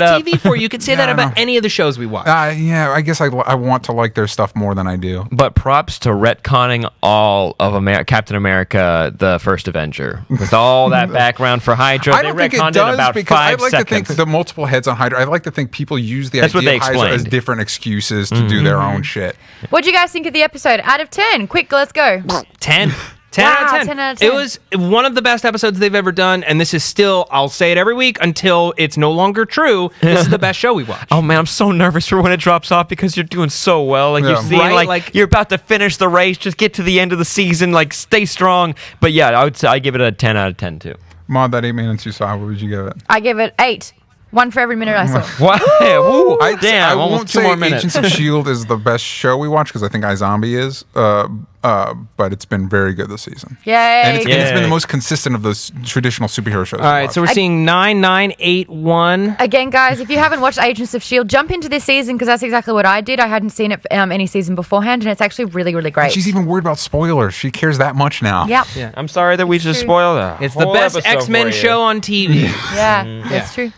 podcast TV for you. You could say that about any of the shows we watch. Yeah, I guess I want to like their stuff more than I do. But props to retconning all of Captain America, the First Avenger, with all that background for Hydra. I don't think it does about because 5 I like seconds. to think the multiple heads on Hydra. I like to think people use the That's idea what they of Hydra as explained. different excuses to do their own shit. What do you guys think of the episode? Out of 10. Quick, let's go. 10. 10 Wow, out of 10. 10 out of 10. It was one of the best episodes they've ever done, and this is still, I'll say it every week until it's no longer true, this is the best show we watch. Oh man, I'm so nervous for when it drops off because you're doing so well. Like you're seeing, Right? like you're about to finish the race. Just get to the end of the season. Like stay strong. But yeah, I would say I give it a 10 out of 10 too. Maud, that 8 minutes you saw, what would you give it? I give it 8. 1 for every minute I saw. Wow! Woo. I Damn, won't almost 2 say more minutes. Agents of S.H.I.E.L.D. is the best show we watch because I think iZombie is, but it's been very good this season. Yay. And it's been the most consistent of those traditional superhero shows. All right, so we're seeing 9981. Again, guys, if you haven't watched Agents of S.H.I.E.L.D., jump into this season because that's exactly what I did. I hadn't seen it any season beforehand, and it's actually really, really great. She's even worried about spoilers. She cares that much now. Yep. Yeah. I'm sorry that we just spoiled that. It's the best X-Men show on TV. Yeah, that's true.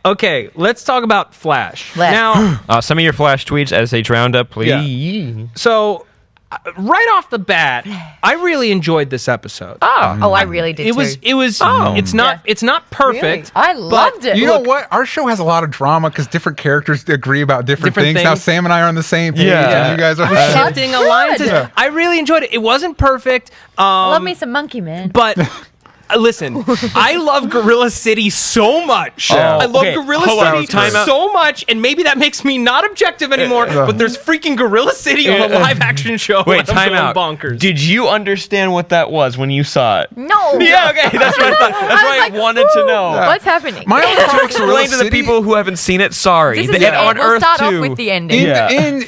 Okay, let's talk about Flash. Let's. Now, Some of your Flash tweets as they roundup, please. so right off the bat, I really enjoyed this episode. Oh, I really did It too. was it's not perfect. Really? I loved it. You know what? Our show has a lot of drama because different characters agree about different things. Now Sam and I are on the same page, and you guys are Shifting alliances. Yeah. I really enjoyed it. It wasn't perfect. Love me some Monkey Man. But listen, I love Gorilla City so much. I love Gorilla City so much, and maybe that makes me not objective anymore, but there's freaking Gorilla City on a live action show. Wait, and I'm time going out. bonkers. Did you understand what that was when you saw it? No. Yeah, okay, that's what I thought. That's why I wanted to know. What's happening? My only joke is Gorilla Explain to the City. people who haven't seen it. Sorry, This is the on end. We'll Earth start off 2. with the ending. In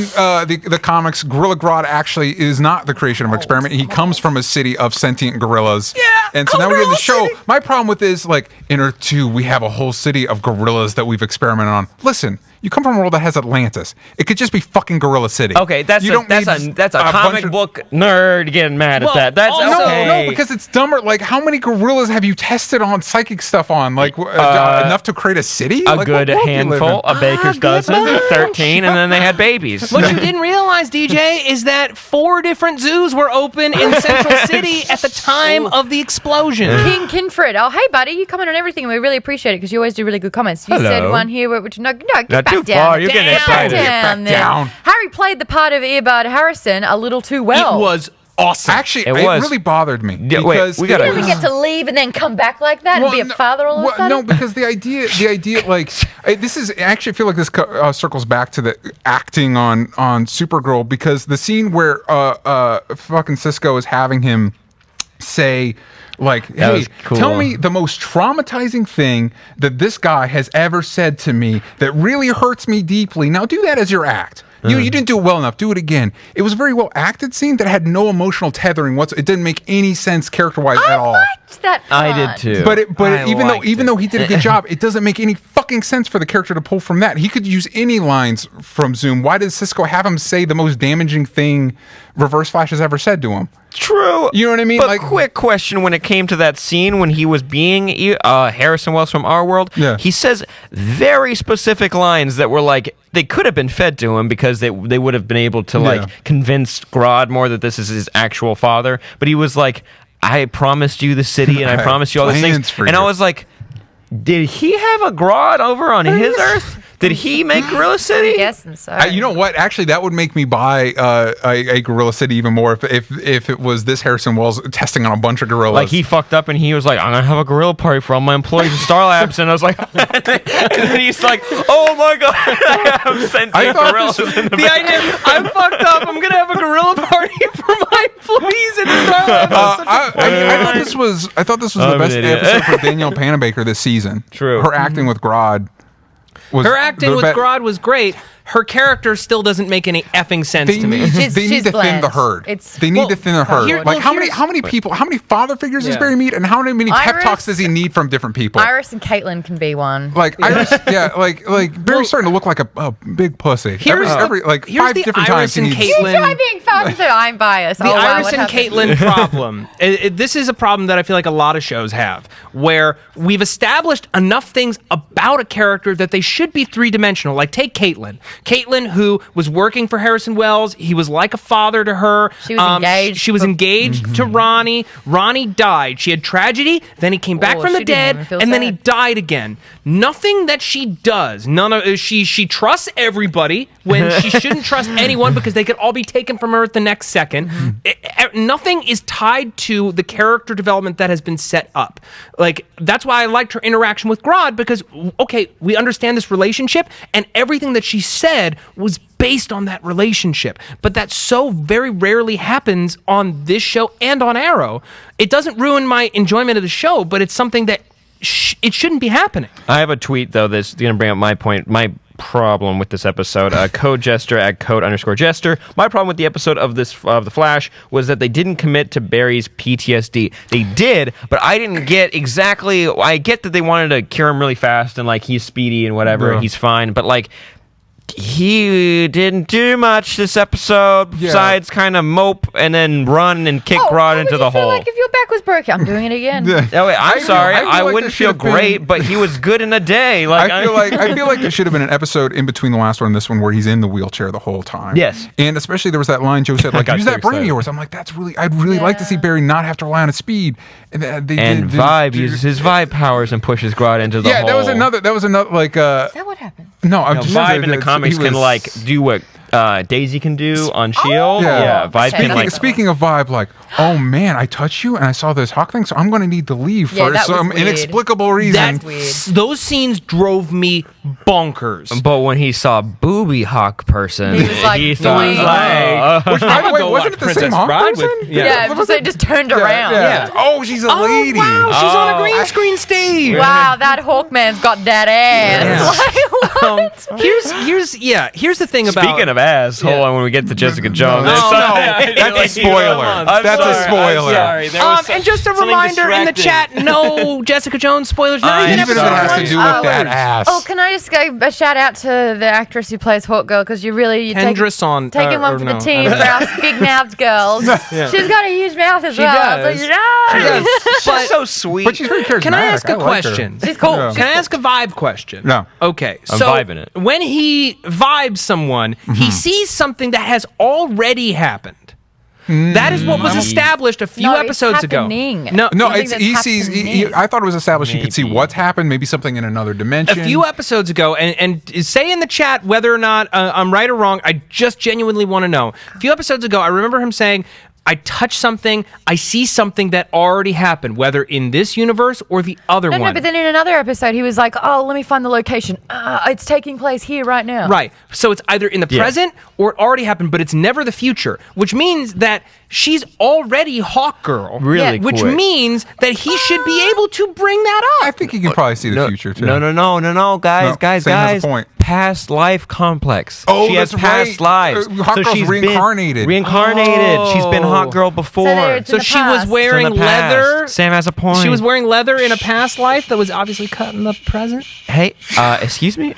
the comics, Gorilla Grodd actually is not the creation of an experiment. He comes from a city of sentient gorillas. Yeah, And so now we get in the Gorilla show. City. My problem with this, like, in Earth 2, we have a whole city of gorillas that we've experimented on. Listen, you come from a world that has Atlantis. It could just be fucking Gorilla City. Okay, that's You a don't need that's a bunch comic of- book nerd getting mad at that. That's also- okay. No, because it's dumber. Like, how many gorillas have you tested on psychic stuff on? Like, enough to create a city? A Like, good what world do you live handful, in? a baker's dozen, 13, and then they had babies. What you didn't realize, DJ, is that 4 different zoos were open in Central City at the time of the explosion. King Kinfred. Oh, hey, buddy. You comment on everything, and we really appreciate it because you always do really good comments. You said Hello. one here, which get Not back too down. far. You're getting excited. Down there. down. Harry played the part of Earbud Harrison a little too well. It was awesome. Actually, It it was. really bothered me. Yeah, wait, because we You gotta- never get to leave and then come back like that and be a father all of a sudden? No, because the idea, like, this is, I actually feel like this circles back to the acting on Supergirl, because the scene where fucking Cisco is having him say, like, That hey, was cool. tell me the most traumatizing thing that this guy has ever said to me that really hurts me deeply. Now do that as your act. You didn't do it well enough. Do it again. It was a very well acted scene that had no emotional tethering whatsoever. It didn't make any sense character wise at all. I liked that part. I did too. But I even liked though he did a good job, it doesn't make any fucking sense for the character to pull from that. He could use any lines from Zoom. Why did Cisco have him say the most damaging thing Reverse Flash has ever said to him? True. You know what I mean? But Like- quick question: when it came to that scene when he was being Harrison Wells from Our World, Yeah. he says very specific lines that were like they could have been fed to him because they would have been able to like convince Grodd more that this is his actual father. But he was like, "I promised you the city, and I promised you all these Plans things," for and I you. was like, "Did he have a Grodd over on his Earth? Did he make Gorilla City?" Yes, and so. You know what? Actually, that would make me buy a Gorilla City even more if it was this Harrison Wells testing on a bunch of gorillas. Like he fucked up and he was like, "I'm gonna have a gorilla party for all my employees at Star Labs," and I was like, and then he's like, "Oh my god, I have sentient I thought gorillas this was- in the The idea, I'm fucked up. I'm gonna have a gorilla party for my employees in Starlight. I thought this was the I'm best an idiot. episode for Danielle Panabaker this season. True. Her acting with Grodd was Her acting the with be- Grodd was great. her character still doesn't make any effing sense They to me. need, She's they need to thin bland. the herd. It's- They need to thin the herd. here- Like well, how many people, how many father figures does Yeah. Barry meet, and how many pep Iris- talks does he need from different people? Iris and Caitlin can be one. Like Iris, like Barry's starting to look like a big pussy. Here's Every here's 5 the different Iris times he and needs. Caitlin- You try being fast, so I'm biased. The oh, wow, Iris what and happened? Caitlin problem. This is a problem that I feel like a lot of shows have, where we've established enough things about a character that they should be three-dimensional. Like, take Caitlin. Caitlin, who was working for Harrison Wells, he was like a father to her. She was engaged. She was engaged to Ronnie. Ronnie died. She had tragedy. Then he came back Oh, from the she didn't dead, even feel and then he sad. died again. Nothing that she does. She trusts everybody when she shouldn't trust anyone because they could all be taken from her at the next second. Nothing is tied to the character development that has been set up. Like, that's why I liked her interaction with Grodd, because okay, we understand this relationship, and everything that she said was based on that relationship. But that so very rarely happens on this show and on Arrow. It doesn't ruin my enjoyment of the show, but it's something that it shouldn't be happening. I have a tweet though that's going to bring up my point. My problem with this episode, code jester at code_jester. My problem with the episode of The Flash was that they didn't commit to Barry's PTSD. They did, but I didn't get exactly. I get that they wanted to cure him really fast and like he's speedy and whatever, Yeah. he's fine, but like. He didn't do much this episode besides kind of mope and then run and kick Grodd into the hole. Like if your back was broken, I'm doing it again. Oh, wait, I'm sorry. I feel I like wouldn't there feel should have been- great, but he was good in a day. Like I feel like there should have been an episode in between the last one and this one where he's in the wheelchair the whole time. Yes. And especially there was that line Joe said, like, got use so that brain of excited. yours. I'm like, that's really, I'd really like to see Barry not have to rely on his speed. And Vibe uses his vibe powers and pushes Grodd into the hole. that was another like Is that what happened? no, I'm No, just Vibe in the comics can like do what Daisy can do on Shield. Yeah. Vibe Okay, can like. Speaking of Vibe, like, oh man, I touched you and I saw this hawk thing, so I'm going to need to leave Yeah, for that was some weird. inexplicable reason. That's weird. Those scenes drove me bonkers. But when he saw Booby Hawk person, He was like, he thought, "Boing." Which, by the would way, go wasn't watch it the Princess same hawk Bride person? with- Yeah, they just turned around. Yeah. Oh, she's a lady. Wow, she's on a Oh, green screen stage. Wow, that Hawkman's got that ass. Like, what? Here's the thing about. Speaking of ass, hold on when we get to Jessica Jones. No, That's- that's a spoiler. I'm That's a sorry, spoiler. I'm sorry. And just a reminder in the chat, no Jessica Jones spoilers. Not even Even if it episode has to one do with that spoilers. ass. Oh, can I just go a shout out to the actress who plays Hawkgirl because you're Kendra Son- taking one or for no, the team for us big mouthed girls. She's got a huge mouth as She well. does. So, yeah. She's so sweet. But she's very charismatic. Can I ask a like her. question? She's cool. Yeah. Can I ask a vibe question? No. Okay. I'm So vibing it. when he vibes someone, he sees something that has already happened. That is what was established a few No, it's episodes ago. happening. No, No, Something it's that's he sees. happening. I thought it was established. You could see Maybe. what's happened. Maybe something in another dimension. a few episodes ago, and say in the chat whether or not I'm right or wrong. I just genuinely want to know. A few episodes ago, I remember him saying, I touch something, I see something that already happened, whether in this universe or the other one. No, but then in another episode, he was like, "Oh, let me find the location. It's taking place here right now." Right. So it's either in the present or it already happened, but it's never the future, which means that she's already Hawkgirl. Really Which quick. means that he should be able to bring that up. I think you can probably see the future too. No, guys, No, Sam has a point. Past life complex. Oh, she has that's past right. lives. Hawkgirl's she's been reincarnated. Reincarnated. She's been Hawk Girl before. it's So in the she was past. wearing It's in the past. leather. Sam has a point. She was wearing leather in a past life that was obviously cut in the present. Hey, excuse me.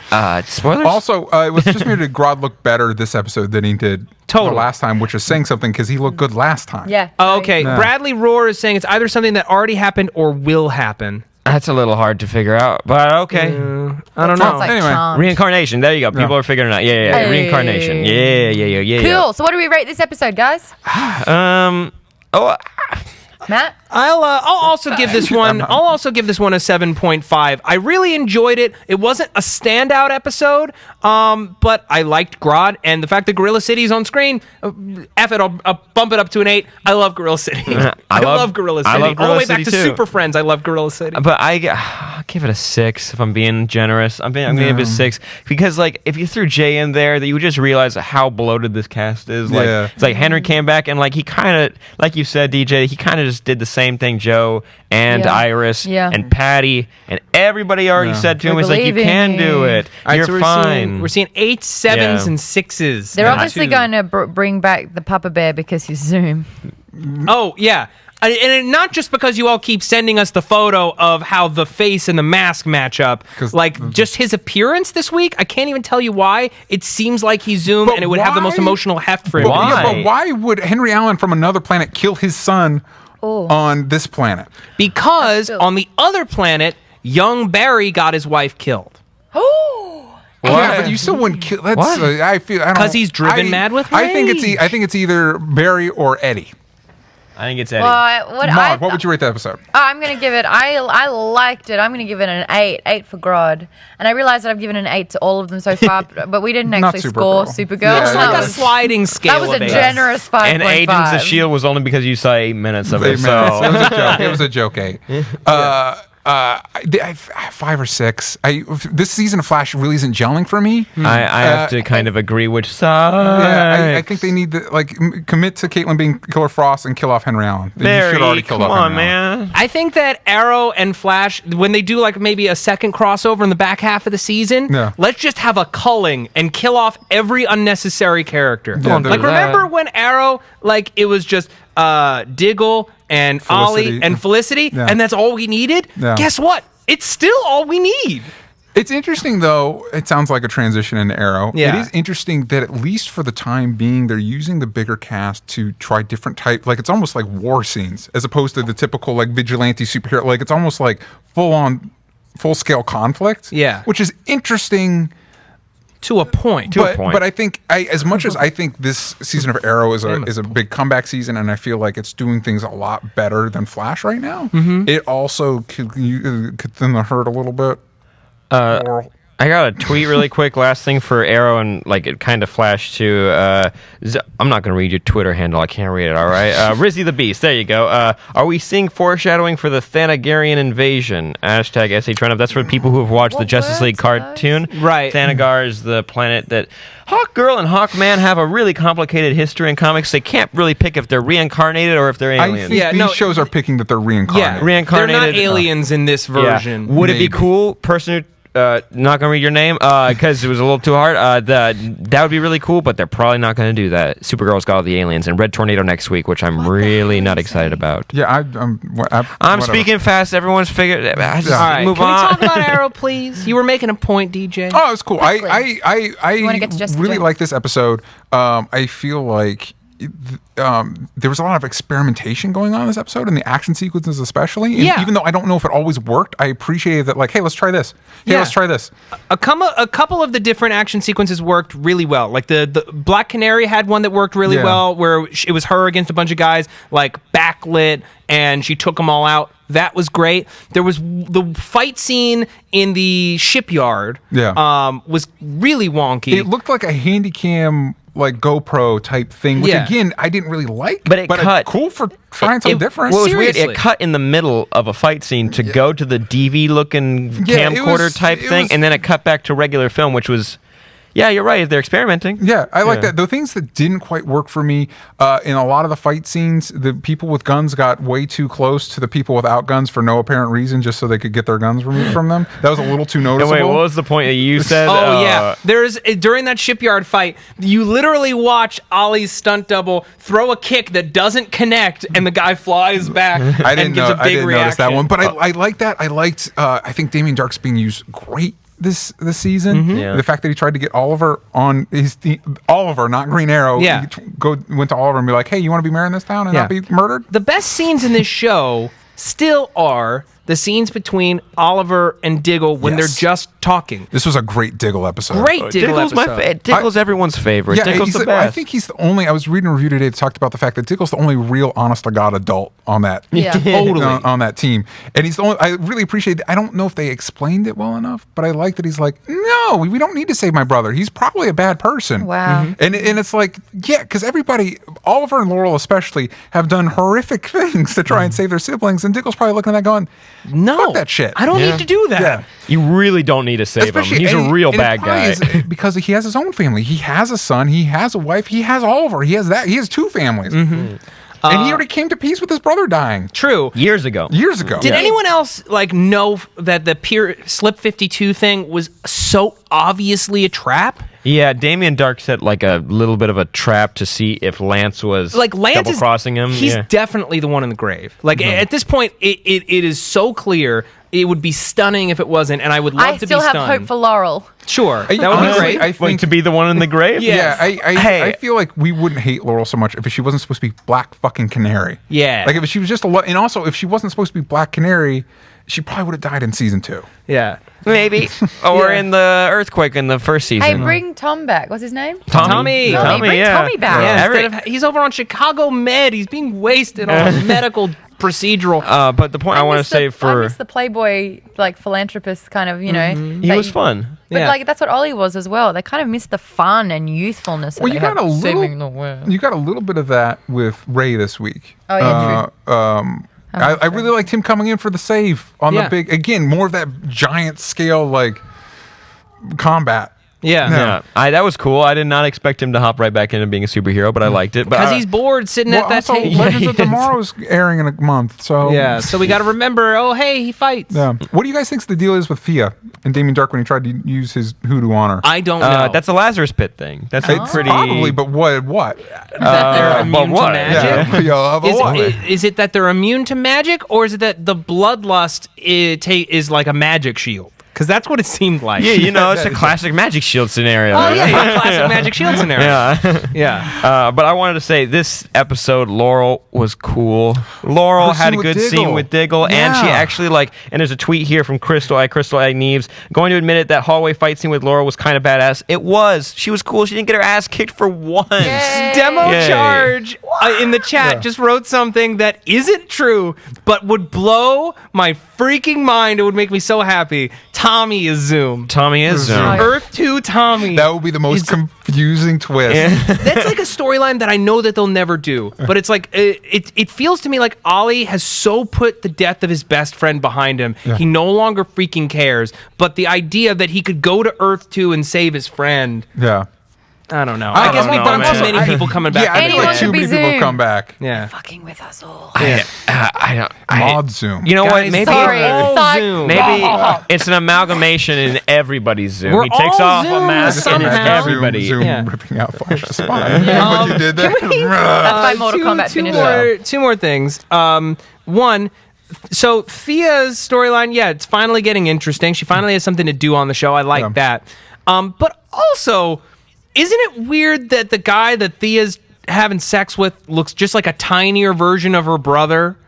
Spoilers. Also, it was just me did Grodd look better this episode than he did Totally. the last time, which is saying something because he looked good last time. Yeah. Oh, okay. Yeah. Bradley Rohr is saying it's either something that already happened or will happen. That's a little hard to figure out, but okay. I don't Sounds know. like Anyway. charmed. Reincarnation. There you go. People Yeah. are figuring it out. Yeah. Hey. Reincarnation. Yeah. Cool. So what do we rate this episode, guys? Matt? I'll also give this one. I'll also give this one a 7.5. I really enjoyed it. It wasn't a standout episode, but I liked Grodd and the fact that Gorilla City's on screen. F it, I'll bump it up to an 8. I love Gorilla City. I love Gorilla City. I love All the Gorilla way back City, to too. Super Friends. I love Gorilla City. But I'll give it a 6 if I'm being generous. I'm gonna give it a 6 because like if you threw Jay in there, that you would just realize how bloated this cast is. Like Yeah. it's like Henry came back and like he kind of, like you said, DJ, he kind of just just did the same thing. Joe and Yeah. Iris Yeah. and Patty and everybody already said to him, We "It's like you believe in can you." do it. All right, You're so fine." we're seeing 8s, 7s, Yeah. and 6s. They're not obviously 2. going to bring back the Papa Bear because he's Zoom. Oh, yeah. And not just because you all keep sending us the photo of how the face and the mask match up. 'Cause Like, just his appearance this week, I can't even tell you why. It seems like he's Zoom, But and it would have the most why? emotional heft for him. But, yeah, Why? but why would Henry Allen from another planet kill his son on this planet? Because on the other planet, young Barry got his wife killed. Yeah, but you still wouldn't kill. That's What? I feel I don't. 'Cause he's driven mad with I think it's rage. I think it's either Barry or Eddie. I think it's Eddie. Mark, what would you rate the episode? I'm going to give it, I liked it. I'm going to give it an 8 for Grodd. And I realized that I've given an 8 to all of them so far, but we didn't Not actually score Supergirl. Supergirl. Yeah, It's yeah, like yeah. a sliding scale. That was a of 8. generous 5.5. And Agents of S.H.I.E.L.D. was only because you saw 8 minutes of it. 8 minutes. It was a joke. It was a joke. 8. I 5 or 6. This season of Flash really isn't gelling for me. I have to kind of agree which side. Yeah, I think they need to commit to Caitlin being Killer Frost and kill off Henry Allen. You Barry, should already killed come off on, Henry Allen. man. I think that Arrow and Flash, when they do like maybe a second crossover in the back half of the season, Yeah. let's just have a culling and kill off every unnecessary character. Yeah, Like, there's remember that. when Arrow, like, it was just Diggle and Felicity. Ollie and Felicity, Yeah. and that's all we needed? Yeah. Guess what? It's still all we need. It's interesting, though. It sounds like a transition into Arrow. Yeah. It is interesting that at least for the time being, they're using the bigger cast to try different type. Like, it's almost like war scenes as opposed to the typical like vigilante superhero. Like, it's almost like full scale conflict. Yeah. which is interesting. To a point. But I think as much as I think this season of Arrow is a big comeback season, and I feel like it's doing things a lot better than Flash right now. It also could thin the herd a little bit. I got a tweet really quick. Last thing for Arrow, and like it kind of flashed to. I'm not going to read your Twitter handle. I can't read it. All right, Rizzy the Beast. There you go. Are we seeing foreshadowing for the Thanagarian invasion? Hashtag #SHRunUp. That's for people who have watched the What Justice League words are cartoon. Right. Thanagar is the planet that Hawkgirl and Hawkman have a really complicated history in comics. They can't really pick if they're reincarnated or if they're I aliens. think Yeah, these no, shows are picking that they're Yeah, reincarnated. Reincarnated. They're not aliens in this version. Yeah. Would it be Maybe. cool, person who not gonna read your name because it was a little too hard. That would be really cool, but they're probably not gonna do that. Supergirl's got all the aliens and Red Tornado next week, which I'm really not excited about. Yeah, I'm whatever. speaking fast. Everyone's figured. I just All All right, move can on. we talk about Arrow, please? You were making a point, DJ. Oh, it's cool. I wanna get to Jessica really Jones? like this episode. I feel like there was a lot of experimentation going on in this episode, and the action sequences especially. And Yeah. even though I don't know if it always worked, I appreciated that. Like, hey, let's try this. Hey, Yeah. let's try this. A couple of the different action sequences worked really well. Like the Black Canary had one that worked really Yeah. well, where it was her against a bunch of guys, like backlit, and she took them all out. That was great. There was the fight scene in the shipyard. Yeah. Was really wonky. It looked like a handycam, like GoPro type thing, which Yeah. again I didn't really like. But it cut. Cool for trying something different. Well, it was weird. Seriously. It cut in the middle of a fight scene to go to the DV looking Yeah, it camcorder was- type it thing, was- and then it cut back to regular film, which was. Yeah, you're right. They're experimenting. Yeah, I like that. The things that didn't quite work for me in a lot of the fight scenes, the people with guns got way too close to the people without guns for no apparent reason, just so they could get their guns removed from them. That was a little too No, noticeable. wait, what was the point that you said? Oh yeah, there's during that shipyard fight, you literally watch Ollie's stunt double throw a kick that doesn't connect, and the guy flies back I and didn't gives know. a I big didn't reaction. notice that one, but I like that. I liked. I think Damien Dark's being used great this season. Yeah. The fact that he tried to get Oliver on his Oliver, not Green Arrow. Yeah. He went to Oliver and be like, "Hey, you want to be mayor in this town and Yeah. not be murdered?" The best scenes in this show still are the scenes between Oliver and Diggle when Yes. they're just talking. This was a great Diggle episode. Great Diggle Diggle's episode. Diggle's everyone's favorite. Diggle's he's the best. I think he's the only. I was reading a review today that talked about the fact that Diggle's the only real, honest to God adult on that. Yeah. Totally. on that team, and he's the only. I really appreciate. I don't know if they explained it well enough, but I like that he's like, no, we don't need to save my brother. He's probably a bad person. Wow. And it's like, yeah, because everybody, Oliver and Laurel especially, have done horrific things to try and save their siblings, and Diggle's probably looking at that going, No, fuck that shit. I don't Yeah. need to do that. Yeah. You really don't need to save him. He's and a real and it bad probably guy. is because he has his own family. He has a son. He has a wife. He has Oliver. He has that. He has two families. And he already came to peace with his brother dying. True. Years ago. Did anyone else know that the Slip 52 thing was so obviously a trap? Yeah, Damien Dark set a little bit of a trap to see if Lance was Lance double crossing him. He's definitely the one in the grave. At this point, it is so clear. It would be stunning if it wasn't, and I would love to be stunned. I still have hope for Laurel. Sure, that would be great. I think to be the one in the grave. Yeah. I feel like we wouldn't hate Laurel so much if she wasn't supposed to be Black fucking Canary. Yeah, if she was just and also if she wasn't supposed to be Black Canary, she probably would have died in season 2. Yeah, maybe, or in the earthquake in the first season. Hey, bring Tom back. What's his name? Tommy. Bring Tommy back. Yeah, he's over on Chicago Med. He's being wasted on medical procedural. But the point I want to say I miss the Playboy philanthropist kind of, he was fun. But that's what Ollie was as well. They kind of missed the fun and youthfulness. Well, you got a little bit of that with Ray this week. Oh yeah, true. I really liked him coming in for the save on the big, again, more of that giant scale combat. Yeah. That was cool. I did not expect him to hop right back into being a superhero, but I liked it. Because he's bored sitting at that table. Legends of Tomorrow's airing in a month, so so we got to remember. Oh, hey, he fights. Yeah. What do you guys think the deal is with Thea and Damien Dark when he tried to use his hoodoo on her? I don't know. That's a Lazarus Pit thing. That's pretty probably, but what? That they're immune to magic. Is it that they're immune to magic, or is it that the bloodlust is like a magic shield? Because that's what it seemed like. Yeah, it's a classic Magic Shield scenario. Oh, yeah, classic Magic Shield scenario. Yeah. But I wanted to say, this episode, Laurel was cool. Laurel had a good scene with Diggle, and she actually, and there's a tweet here from Crystal A. Neves, going to admit it, that hallway fight scene with Laurel was kind of badass. It was. She was cool. She didn't get her ass kicked for once. Yay. Demo Charge in the chat just wrote something that isn't true, but would blow my freaking mind. It would make me so happy. Tommy is Zoom. Earth 2 Tommy. That would be the most confusing twist. That's like a storyline that I know that they'll never do. But it's it feels to me like Ollie has so put the death of his best friend behind him. Yeah. He no longer freaking cares. But the idea that he could go to Earth 2 and save his friend. Yeah. I don't know. I guess we've done too many people coming back. Yeah, I feel like too many people come back. Yeah. Fucking with us all. I don't. Mod Zoom. You know what? Maybe Zoom. Maybe it's an amalgamation in everybody's Zoom. We're he takes all off Zoom a mask and it's somehow. everybody. Zoom ripping out Flash the Spy. What you did there? That's my Mortal Kombat finisher. Two more things. One. So Thea's storyline, it's finally getting interesting. She finally has something to do on the show. I like that. But also, isn't it weird that the guy that Thea's having sex with looks just like a tinier version of her brother?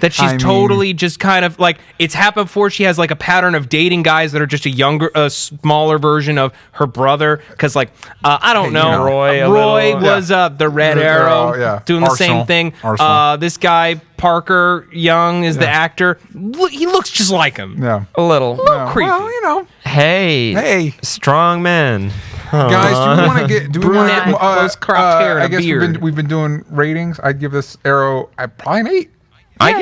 That she's totally just kind of it's happened before. She has a pattern of dating guys that are just a smaller version of her brother. Because I don't know, Roy was the Red Arrow doing the same thing. This guy Parker Young is the actor. He looks just like him. Yeah, a little creepy. Well, Hey, strong man. Guys, do we want to get brunette, close cropped hair, and I guess beard. we've been doing ratings. I'd give this Arrow probably an 8. I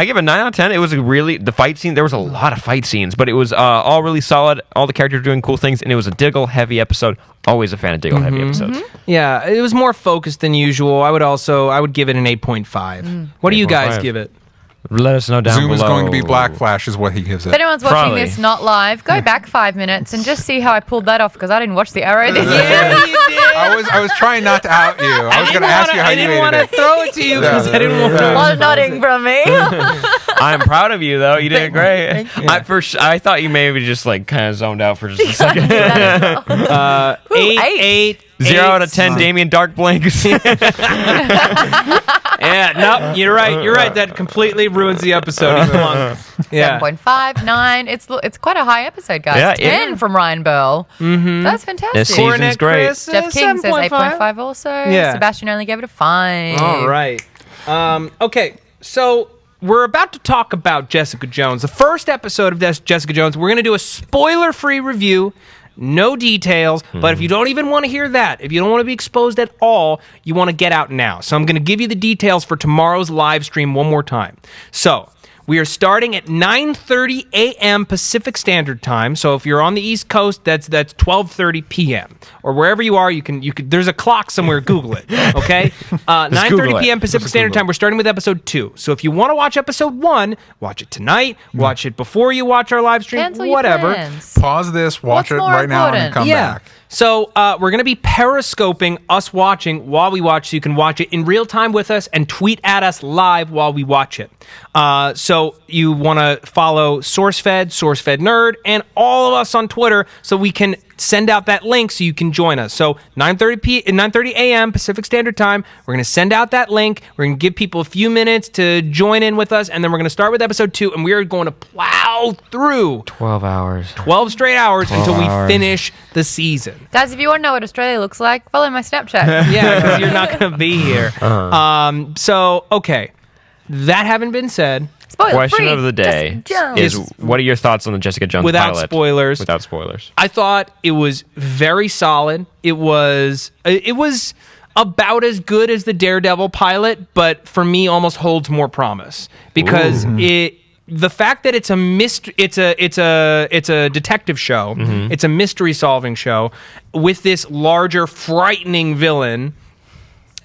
give it 9 out of 10. It was the fight scene. There was a lot of fight scenes, but it was all really solid. All the characters were doing cool things, and it was a Diggle heavy episode. Always a fan of Diggle heavy episodes. Yeah, it was more focused than usual. I would give it an 8.5. What do you guys give it? Let us know down Zoom below. is going to be Black Flash, is what he gives it. If anyone's watching this not live, go back 5 minutes and just see how I pulled that off because I didn't watch the Arrow this year. I was trying not to out you. I was going to ask you how you made it. I didn't want to throw it to you because I didn't want to. A lot of nodding from me. I'm proud of you, though. You did great. I thought you maybe just kind of zoned out for just a second. 8. 0 out of 10 Damien Dark blinks. No, you're right. That completely ruins the episode. He's long. 7.5, 9. It's quite a high episode, guys. Yeah, 10 from Ryan Bell. That's fantastic. This season's great. Jeff King says 8.5 also. Yeah. Sebastian only gave it a 5. All right. Okay, so we're about to talk about Jessica Jones. The first episode of Jessica Jones, we're going to do a spoiler-free review. No details, but if you don't even want to hear that, if you don't want to be exposed at all, you want to get out now. So I'm going to give you the details for tomorrow's live stream one more time. So We are starting at 9:30 a.m. Pacific Standard Time. So if you're on the East Coast, that's 12:30 p.m. or wherever you are. You can. There's a clock somewhere. Google it. Okay. 9:30 p.m. Pacific Standard Time. We're starting with episode 2. So if you want to watch episode 1, watch it tonight. Watch it before you watch our live stream. Cancel whatever. Your plans. Pause this. Watch it right now and then come back. So we're going to be periscoping us watching while we watch, so you can watch it in real time with us and tweet at us live while we watch it. So you want to follow SourceFedNERD, and all of us on Twitter so we can send out that link so you can join us. So 9:30 a.m. Pacific Standard Time, we're going to send out that link. We're going to give people a few minutes to join in with us, and then we're going to start with episode 2, and we are going to plow through 12 hours. 12 straight hours until we hours. finish the season. Guys, if you want to know what Australia looks like, follow my Snapchat. Yeah, because you're not going to be here. So, okay. That having been said, Spoiler Question free. of the day Jessica Jones. is, what are your thoughts on the Jessica Jones Without pilot? spoilers. Without spoilers. I thought it was very solid. It was about as good as the Daredevil pilot, but for me almost holds more promise because the fact that it's a mystery, it's a detective show. It's a mystery solving show with this larger frightening villain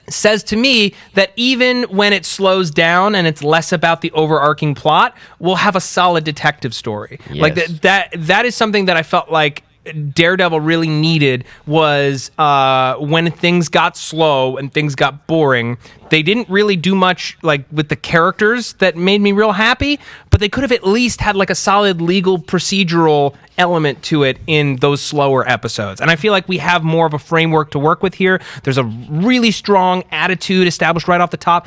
says to me that even when it slows down and it's less about the overarching plot, we'll have a solid detective story. Yes. Like that is something that I felt like Daredevil really needed was when things got slow and things got boring. They didn't really do much like with the characters that made me real happy, but they could have at least had like a solid legal procedural element to it in those slower episodes. And I feel like we have more of a framework to work with here. There's a really strong attitude established right off the top.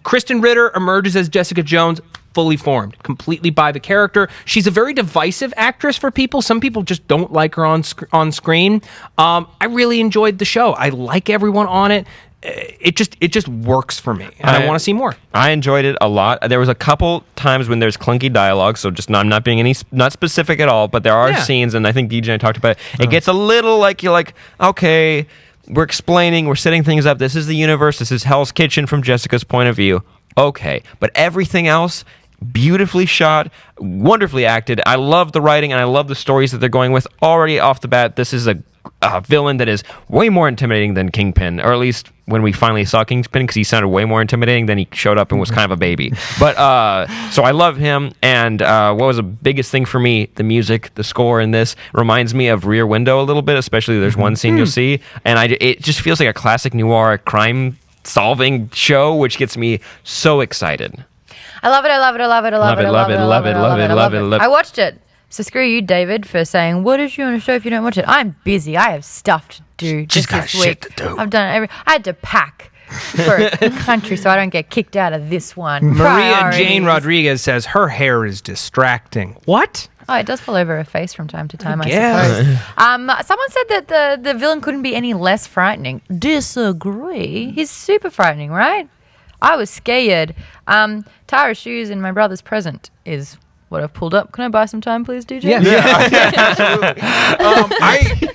Kristen Ritter emerges as Jessica Jones, fully formed, completely by the character. She's a very divisive actress for people. Some people just don't like her on screen. I really enjoyed the show. I like everyone on it. It just works for me, and I want to see more. I enjoyed it a lot. There was a couple times when there's clunky dialogue, so I'm not being not specific at all, but there are scenes, and I think DJ and I talked about it. It gets a little like you're like, okay, we're explaining, we're setting things up. This is the universe. This is Hell's Kitchen from Jessica's point of view. Okay, but everything else, beautifully shot, wonderfully acted. I love the writing and I love the stories that they're going with. Already off the bat, this is a villain that is way more intimidating than Kingpin, or at least when we finally saw Kingpin, because he sounded way more intimidating than he showed up and was kind of a baby. But so I love him, and what was the biggest thing for me? The music, the score in this reminds me of Rear Window a little bit, especially there's one scene you'll see, and it just feels like a classic noir crime solving show, which gets me so excited. I love it. I love it. I love it. I love it. I love it. I love it. I love it. I love it. I watched it. So screw you, David, for saying, what is you on a show if you don't watch it? I'm busy. I have stuff to do She's got this shit week. to do. I've done I had to pack for a country so I don't get kicked out of this one. Maria Priorities. Jane Rodriguez says her hair is distracting. What? Oh, it does fall over her face from time to time, I guess. suppose. Someone said that the villain couldn't be any less frightening. Disagree. He's super frightening, right? I was scared. Tara's shoes in my brother's present is what I've pulled up. Can I buy some time, please, DJ? Absolutely.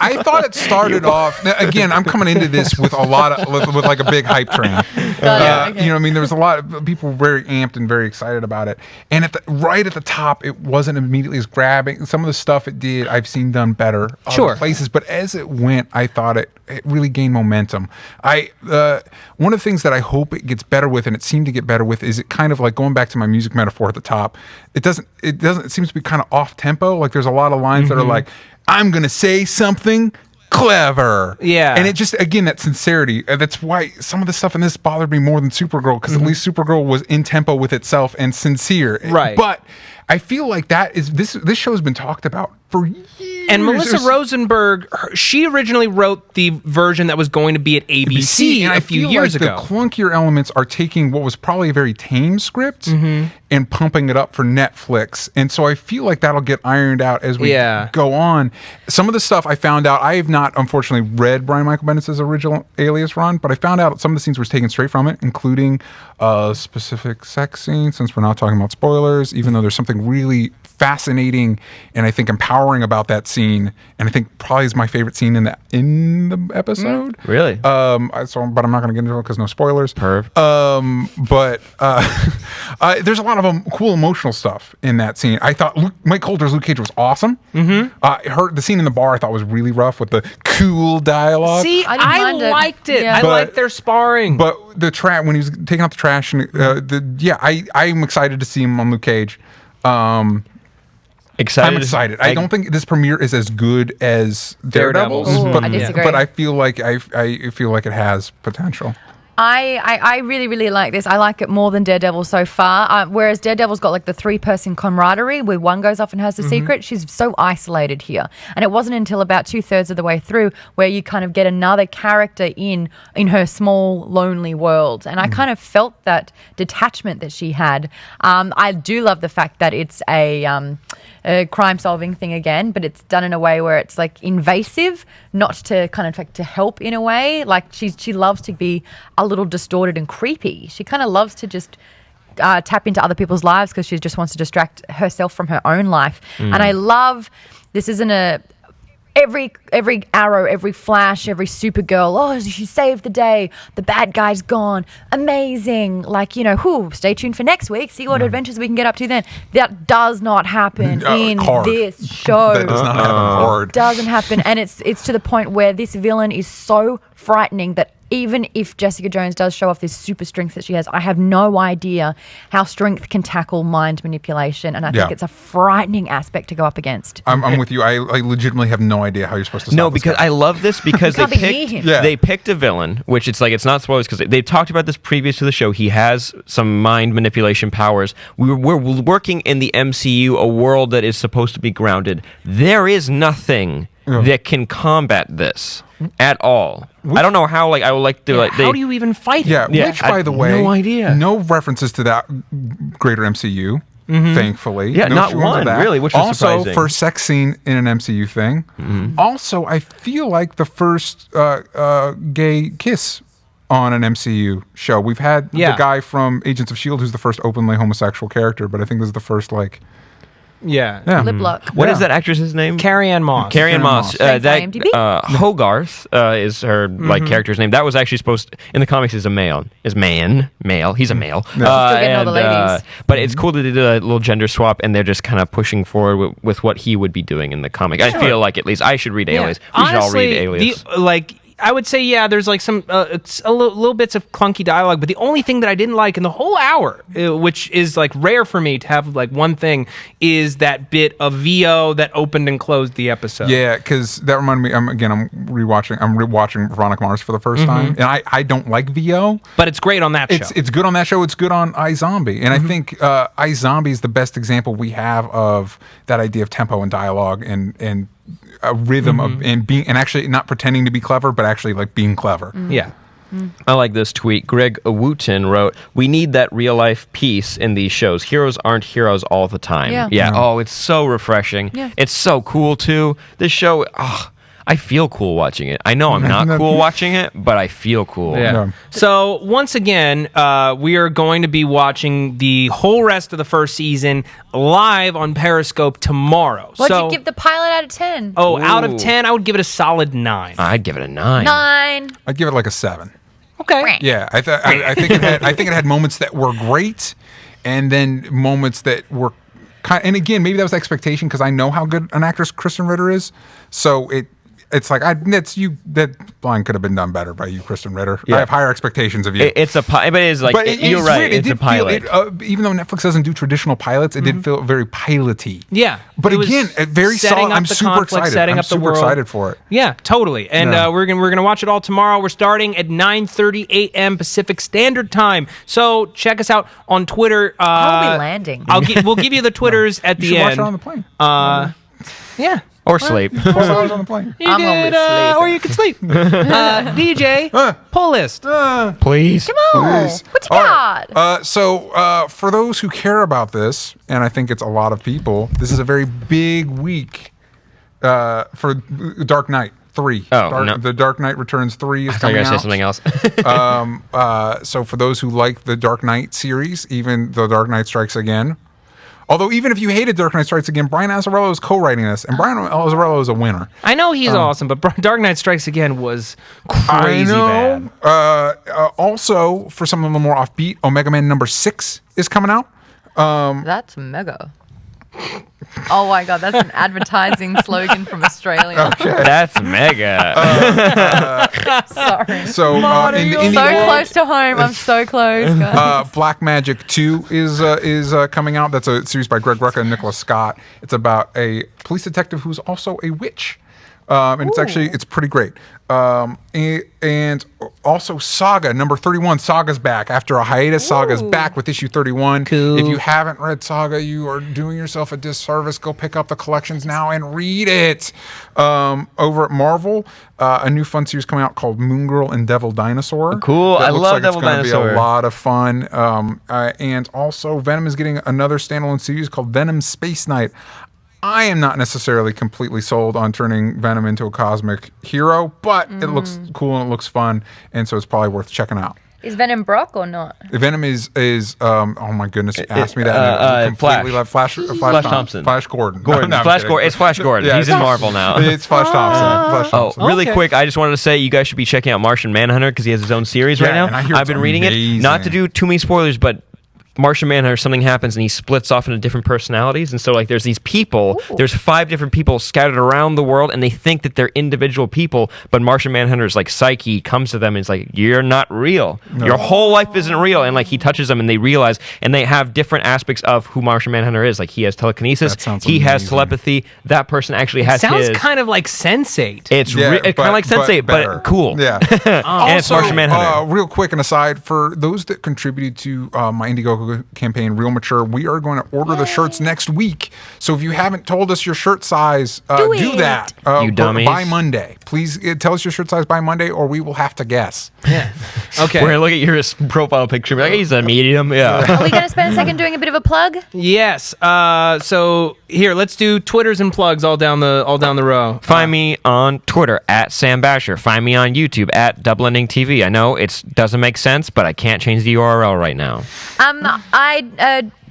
I thought it started off. Again, I'm coming into this with a lot of with like a big hype train. Okay. You know, I mean, there was a lot of people very amped and very excited about it. And right at the top, it wasn't immediately as grabbing. Some of the stuff it did, I've seen done better other places. But as it went, I thought it really gained momentum. One of the things that I hope it gets better with, and it seemed to get better with, is it kind of like going back to my music metaphor at the top. It seems to be kind of off tempo. Like there's a lot of lines that are like, I'm going to say something clever. Yeah. And it just, again, that sincerity. That's why some of the stuff in this bothered me more than Supergirl, because at least Supergirl was in tempo with itself and sincere. Right. But I feel like this show has been talked about for years. And Melissa Rosenberg, she originally wrote the version that was going to be at ABC and a few years ago. The clunkier elements are taking what was probably a very tame script and pumping it up for Netflix. And so I feel like that'll get ironed out as we go on. Some of the stuff I found out, I have not, unfortunately, read Brian Michael Bendis' original Alias run, but I found out some of the scenes were taken straight from it, including a specific sex scene, since we're not talking about spoilers, even though there's something something really fascinating and I think empowering about that scene, and I think probably is my favorite scene in the episode. Really? But I'm not going to get into it because no spoilers. Perv. But there's a lot of cool emotional stuff in that scene. I thought Mike Coulter's Luke Cage was awesome. The scene in the bar I thought was really rough with the cool dialogue. See, I liked it. Yeah. I liked their sparring. But the when he was taking out the trash, and I'm excited to see him on Luke Cage. Excited. I'm excited. I don't think this premiere is as good as Daredevil's, but I disagree. But I feel like I feel like it has potential. I really, really like this. I like it more than Daredevil so far. Whereas Daredevil's got like the 3-person camaraderie where one goes off and has the secret. She's so isolated here. And it wasn't until about 2/3 of the way through where you kind of get another character in her small, lonely world. And I kind of felt that detachment that she had. I do love the fact that it's a crime-solving thing again, but it's done in a way where it's like invasive, not to kind of like to help in a way. Like she loves to be a little distorted and creepy. She kind of loves to just tap into other people's lives because she just wants to distract herself from her own life. And I love this isn't every arrow, every flash, every Supergirl. Oh, she saved the day. The bad guy's gone. Amazing. Like, stay tuned for next week. See what adventures we can get up to then. That does not happen in this show. That does not happen hard. Doesn't happen. And it's to the point where this villain is so frightening that even if Jessica Jones does show off this super strength that she has, I have no idea how strength can tackle mind manipulation. And I think it's a frightening aspect to go up against. I'm with you. I legitimately have no idea how you're supposed to stop No, this because guy. I love this because they picked a villain, which it's like it's not spoilers because they talked about this previous to the show. He has some mind manipulation powers. We're working in the MCU, a world that is supposed to be grounded. There is nothing that can combat this at all. I don't know how. I would like to. How do you even fight it? Yeah, which, by the way, no idea. No references to that greater MCU. Thankfully, Yeah, no not shoes one, of that. really, which was also surprising. first sex scene in an MCU thing. Also, I feel like the first gay kiss on an MCU show. We've had the guy from Agents of S.H.I.E.L.D. who's the first openly homosexual character, but I think this is the first Lip lock. What is that actress's name? Carrie-Anne Moss. Carrie-Anne Moss. Thanks, IMDb. Hogarth is her character's name. That was actually supposed in the comics is a male. He's a male. Still getting all the ladies. But it's cool that they did a little gender swap, and they're just kind of pushing forward with what he would be doing in the comic. I feel like at least I should read Alias. We should all read Alias. I would say, there's like some it's a little bits of clunky dialogue, but the only thing that I didn't like in the whole hour, which is like rare for me to have like one thing, is that bit of VO that opened and closed the episode. Yeah, because that reminded me. I'm rewatching Veronica Mars for the first time, and I don't like VO, but it's great on that show. It's good on that show. It's good on iZombie, and I think iZombie is the best example we have of that idea of tempo and dialogue and a rhythm of and actually not pretending to be clever, but actually like being clever. Yeah. I like this tweet. Greg Awutin wrote, "We need that real life peace in these shows. Heroes aren't heroes all the time." Yeah. Oh, it's so refreshing. Yeah. It's so cool too. This show, I feel cool watching it. I know I'm not cool watching it, but I feel cool. Yeah. So once again, we are going to be watching the whole rest of the first season live on Periscope tomorrow. What'd you give the pilot out of 10? Oh, out of 10, I would give it a solid 9. I'd give it a 9. 9. I'd give it like a 7. Okay. Yeah, I think it had moments that were great, and then moments that were kind. And again, maybe that was expectation because I know how good an actress Kristen Ritter is, so it's like that line could have been done better by you, Kristen Ritter. Yeah. I have higher expectations of you. It's a pilot, but it's like you're right. Weird. It's a pilot. Even though Netflix doesn't do traditional pilots, it did feel very pilot-y. Yeah, but again, very solid. I'm super excited. I'm super excited for it. Yeah, totally. And we're gonna watch it all tomorrow. We're starting at 9:30 a.m. Pacific Standard Time. So check us out on Twitter. How are we landing? We'll give you the Twitters at the should end. watch it on the plane. Yeah. Or sleep. 4 hours on the plane. I'm always sleeping. Or you could sleep. DJ, pull list. Please. Come on. Please. What you got? So for those who care about this, and I think it's a lot of people, this is a very big week for Dark Knight 3. No. The Dark Knight Returns 3 is I thought you coming were going to say out. something else. So for those who like the Dark Knight series, even though Dark Knight Strikes Again, Although even if you hated Dark Knight Strikes Again, Brian Azzarello is co-writing this, and Brian Azzarello is a winner. I know he's awesome, but Dark Knight Strikes Again was crazy bad. Also, for some of the more offbeat, Omega Man number 6 is coming out. That's mega. Oh my god, that's an advertising slogan from Australia. Okay. That's mega. Sorry. So in the indie So world, close to home. I'm so close, guys. Black Magic 2 is coming out. That's a series by Greg Rucka and Nicholas Scott. It's about a police detective who's also a witch. And it's pretty great. And also Saga number 31. Saga's back after a hiatus. Saga's back with issue 31. Cool. If you haven't read Saga, you are doing yourself a disservice. Go pick up the collections now and read it. Over at Marvel, a new fun series coming out called Moon Girl and Devil Dinosaur. Cool. That I looks love like Devil it's going to be Dinosaur. a lot of fun. And also Venom is getting another standalone series called Venom Space Knight. I am not necessarily completely sold on turning Venom into a cosmic hero, but it looks cool and it looks fun, and so it's probably worth checking out. Is Venom Brock or not? Venom is oh my goodness, ask me that. Flash. Flash Thompson. Flash Gordon. Gordon. No, I'm Flash kidding. Gordon. It's Flash Gordon. Yeah, He's in Marvel now. It's Flash Thompson. Flash Thompson. Really Okay. quick, I just wanted to say you guys should be checking out Martian Manhunter because he has his own series right Yeah, and I now. hear I've it's been reading it. Not to amazing. do too many spoilers, but Martian Manhunter, something happens and he splits off into different personalities. And so, like, there's these people, there's 5 different people scattered around the world, and they think that they're individual people. But Martian Manhunter's, like, psyche comes to them and is like, you're not real. Your whole life isn't real. And, like, he touches them and they realize, and they have different aspects of who Martian Manhunter is. Like, he has telekinesis, That sounds he has amazing. telepathy. That person actually has Sounds his. kind of like Sense8. It's Yeah, kind of like Sense8, better. but cool. Yeah. And it's Martian Manhunter. Real quick, an aside, for those that contributed to my Indiegogo campaign, Real Mature, we are going to order the shirts next week. So if you haven't told us your shirt size, do that. You dummies. By Monday. Please tell us your shirt size by Monday, or we will have to guess. Yeah. Okay. We're gonna look at your profile picture. And be like, he's a medium. Yeah. Are we going to spend a second doing a bit of a plug? Yes. So here, let's do Twitters and plugs all down the row. Find me on Twitter at Sam Basher. Find me on YouTube at Double Ending TV. I know it doesn't make sense, but I can't change the URL right now.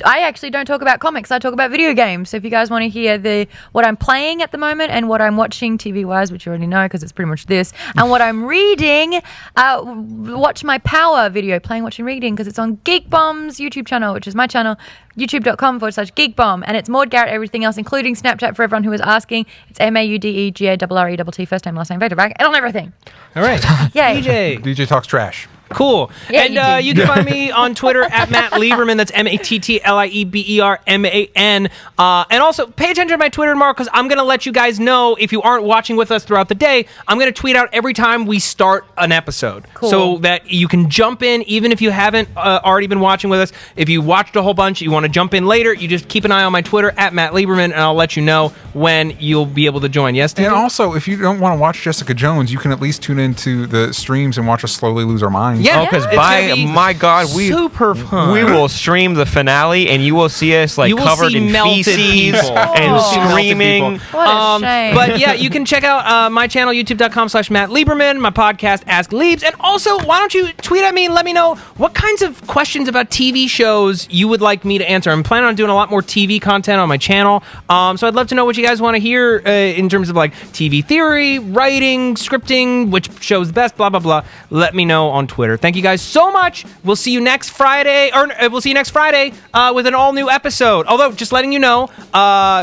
I actually don't talk about comics. I talk about video games. So if you guys want to hear what I'm playing at the moment and what I'm watching TV-wise, which you already know because it's pretty much this, and what I'm reading, watch my Power video, Playing, Watching, Reading, because it's on Geek Bomb's YouTube channel, which is my channel, youtube.com/Geek Bomb. And it's Maud Garrett, everything else, including Snapchat for everyone who was asking. It's MAUDEGARRETT, first name, last name, back to back, and on everything. All right. Yay. DJ. Talks trash. Cool. Yeah, and you you can find me on Twitter at Matt Lieberman. That's MATTLIEBERMAN. And also pay attention to my Twitter tomorrow because I'm going to let you guys know if you aren't watching with us throughout the day. I'm going to tweet out every time we start an episode. Cool. So that you can jump in even if you haven't already been watching with us. If you watched a whole bunch, you want to jump in later, you just keep an eye on my Twitter at Matt Lieberman and I'll let you know when you'll be able to join. Yes, Steve? And also, if you don't want to watch Jessica Jones, you can at least tune into the streams and watch us slowly lose our minds. Yeah. Because It's gonna be my God, super fun. we will stream the finale, and you will see us like You will covered see in melted feces people. and You will see melted screaming. people. What a shame. But yeah, you can check out my channel, youtube.com/Matt Lieberman, my podcast, Ask Liebs. And also, why don't you tweet at me and let me know what kinds of questions about TV shows you would like me to answer. I'm planning on doing a lot more TV content on my channel. So I'd love to know what you guys want to hear in terms of like TV theory, writing, scripting, which show's the best, blah, blah, blah. Let me know on Twitter. Thank you guys so much. We'll see you next Friday, with an all-new episode. Although, just letting you know,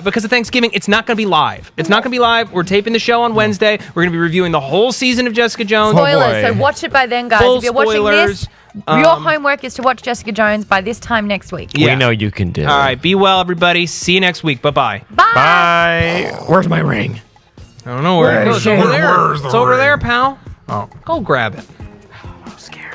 because of Thanksgiving, it's not going to be live. It's not going to be live. We're taping the show on Wednesday. We're going to be reviewing the whole season of Jessica Jones. Spoilers, so watch it by then, guys. Full If you're watching this, spoilers. your homework is to watch Jessica Jones by this time next week. Yeah. We know you can do it. All right, be well, everybody. See you next week. Bye-bye. Bye. Bye. Where's my ring? I don't know where it goes. It's over there. Where's the It's over ring? there, pal. Oh. Go grab it.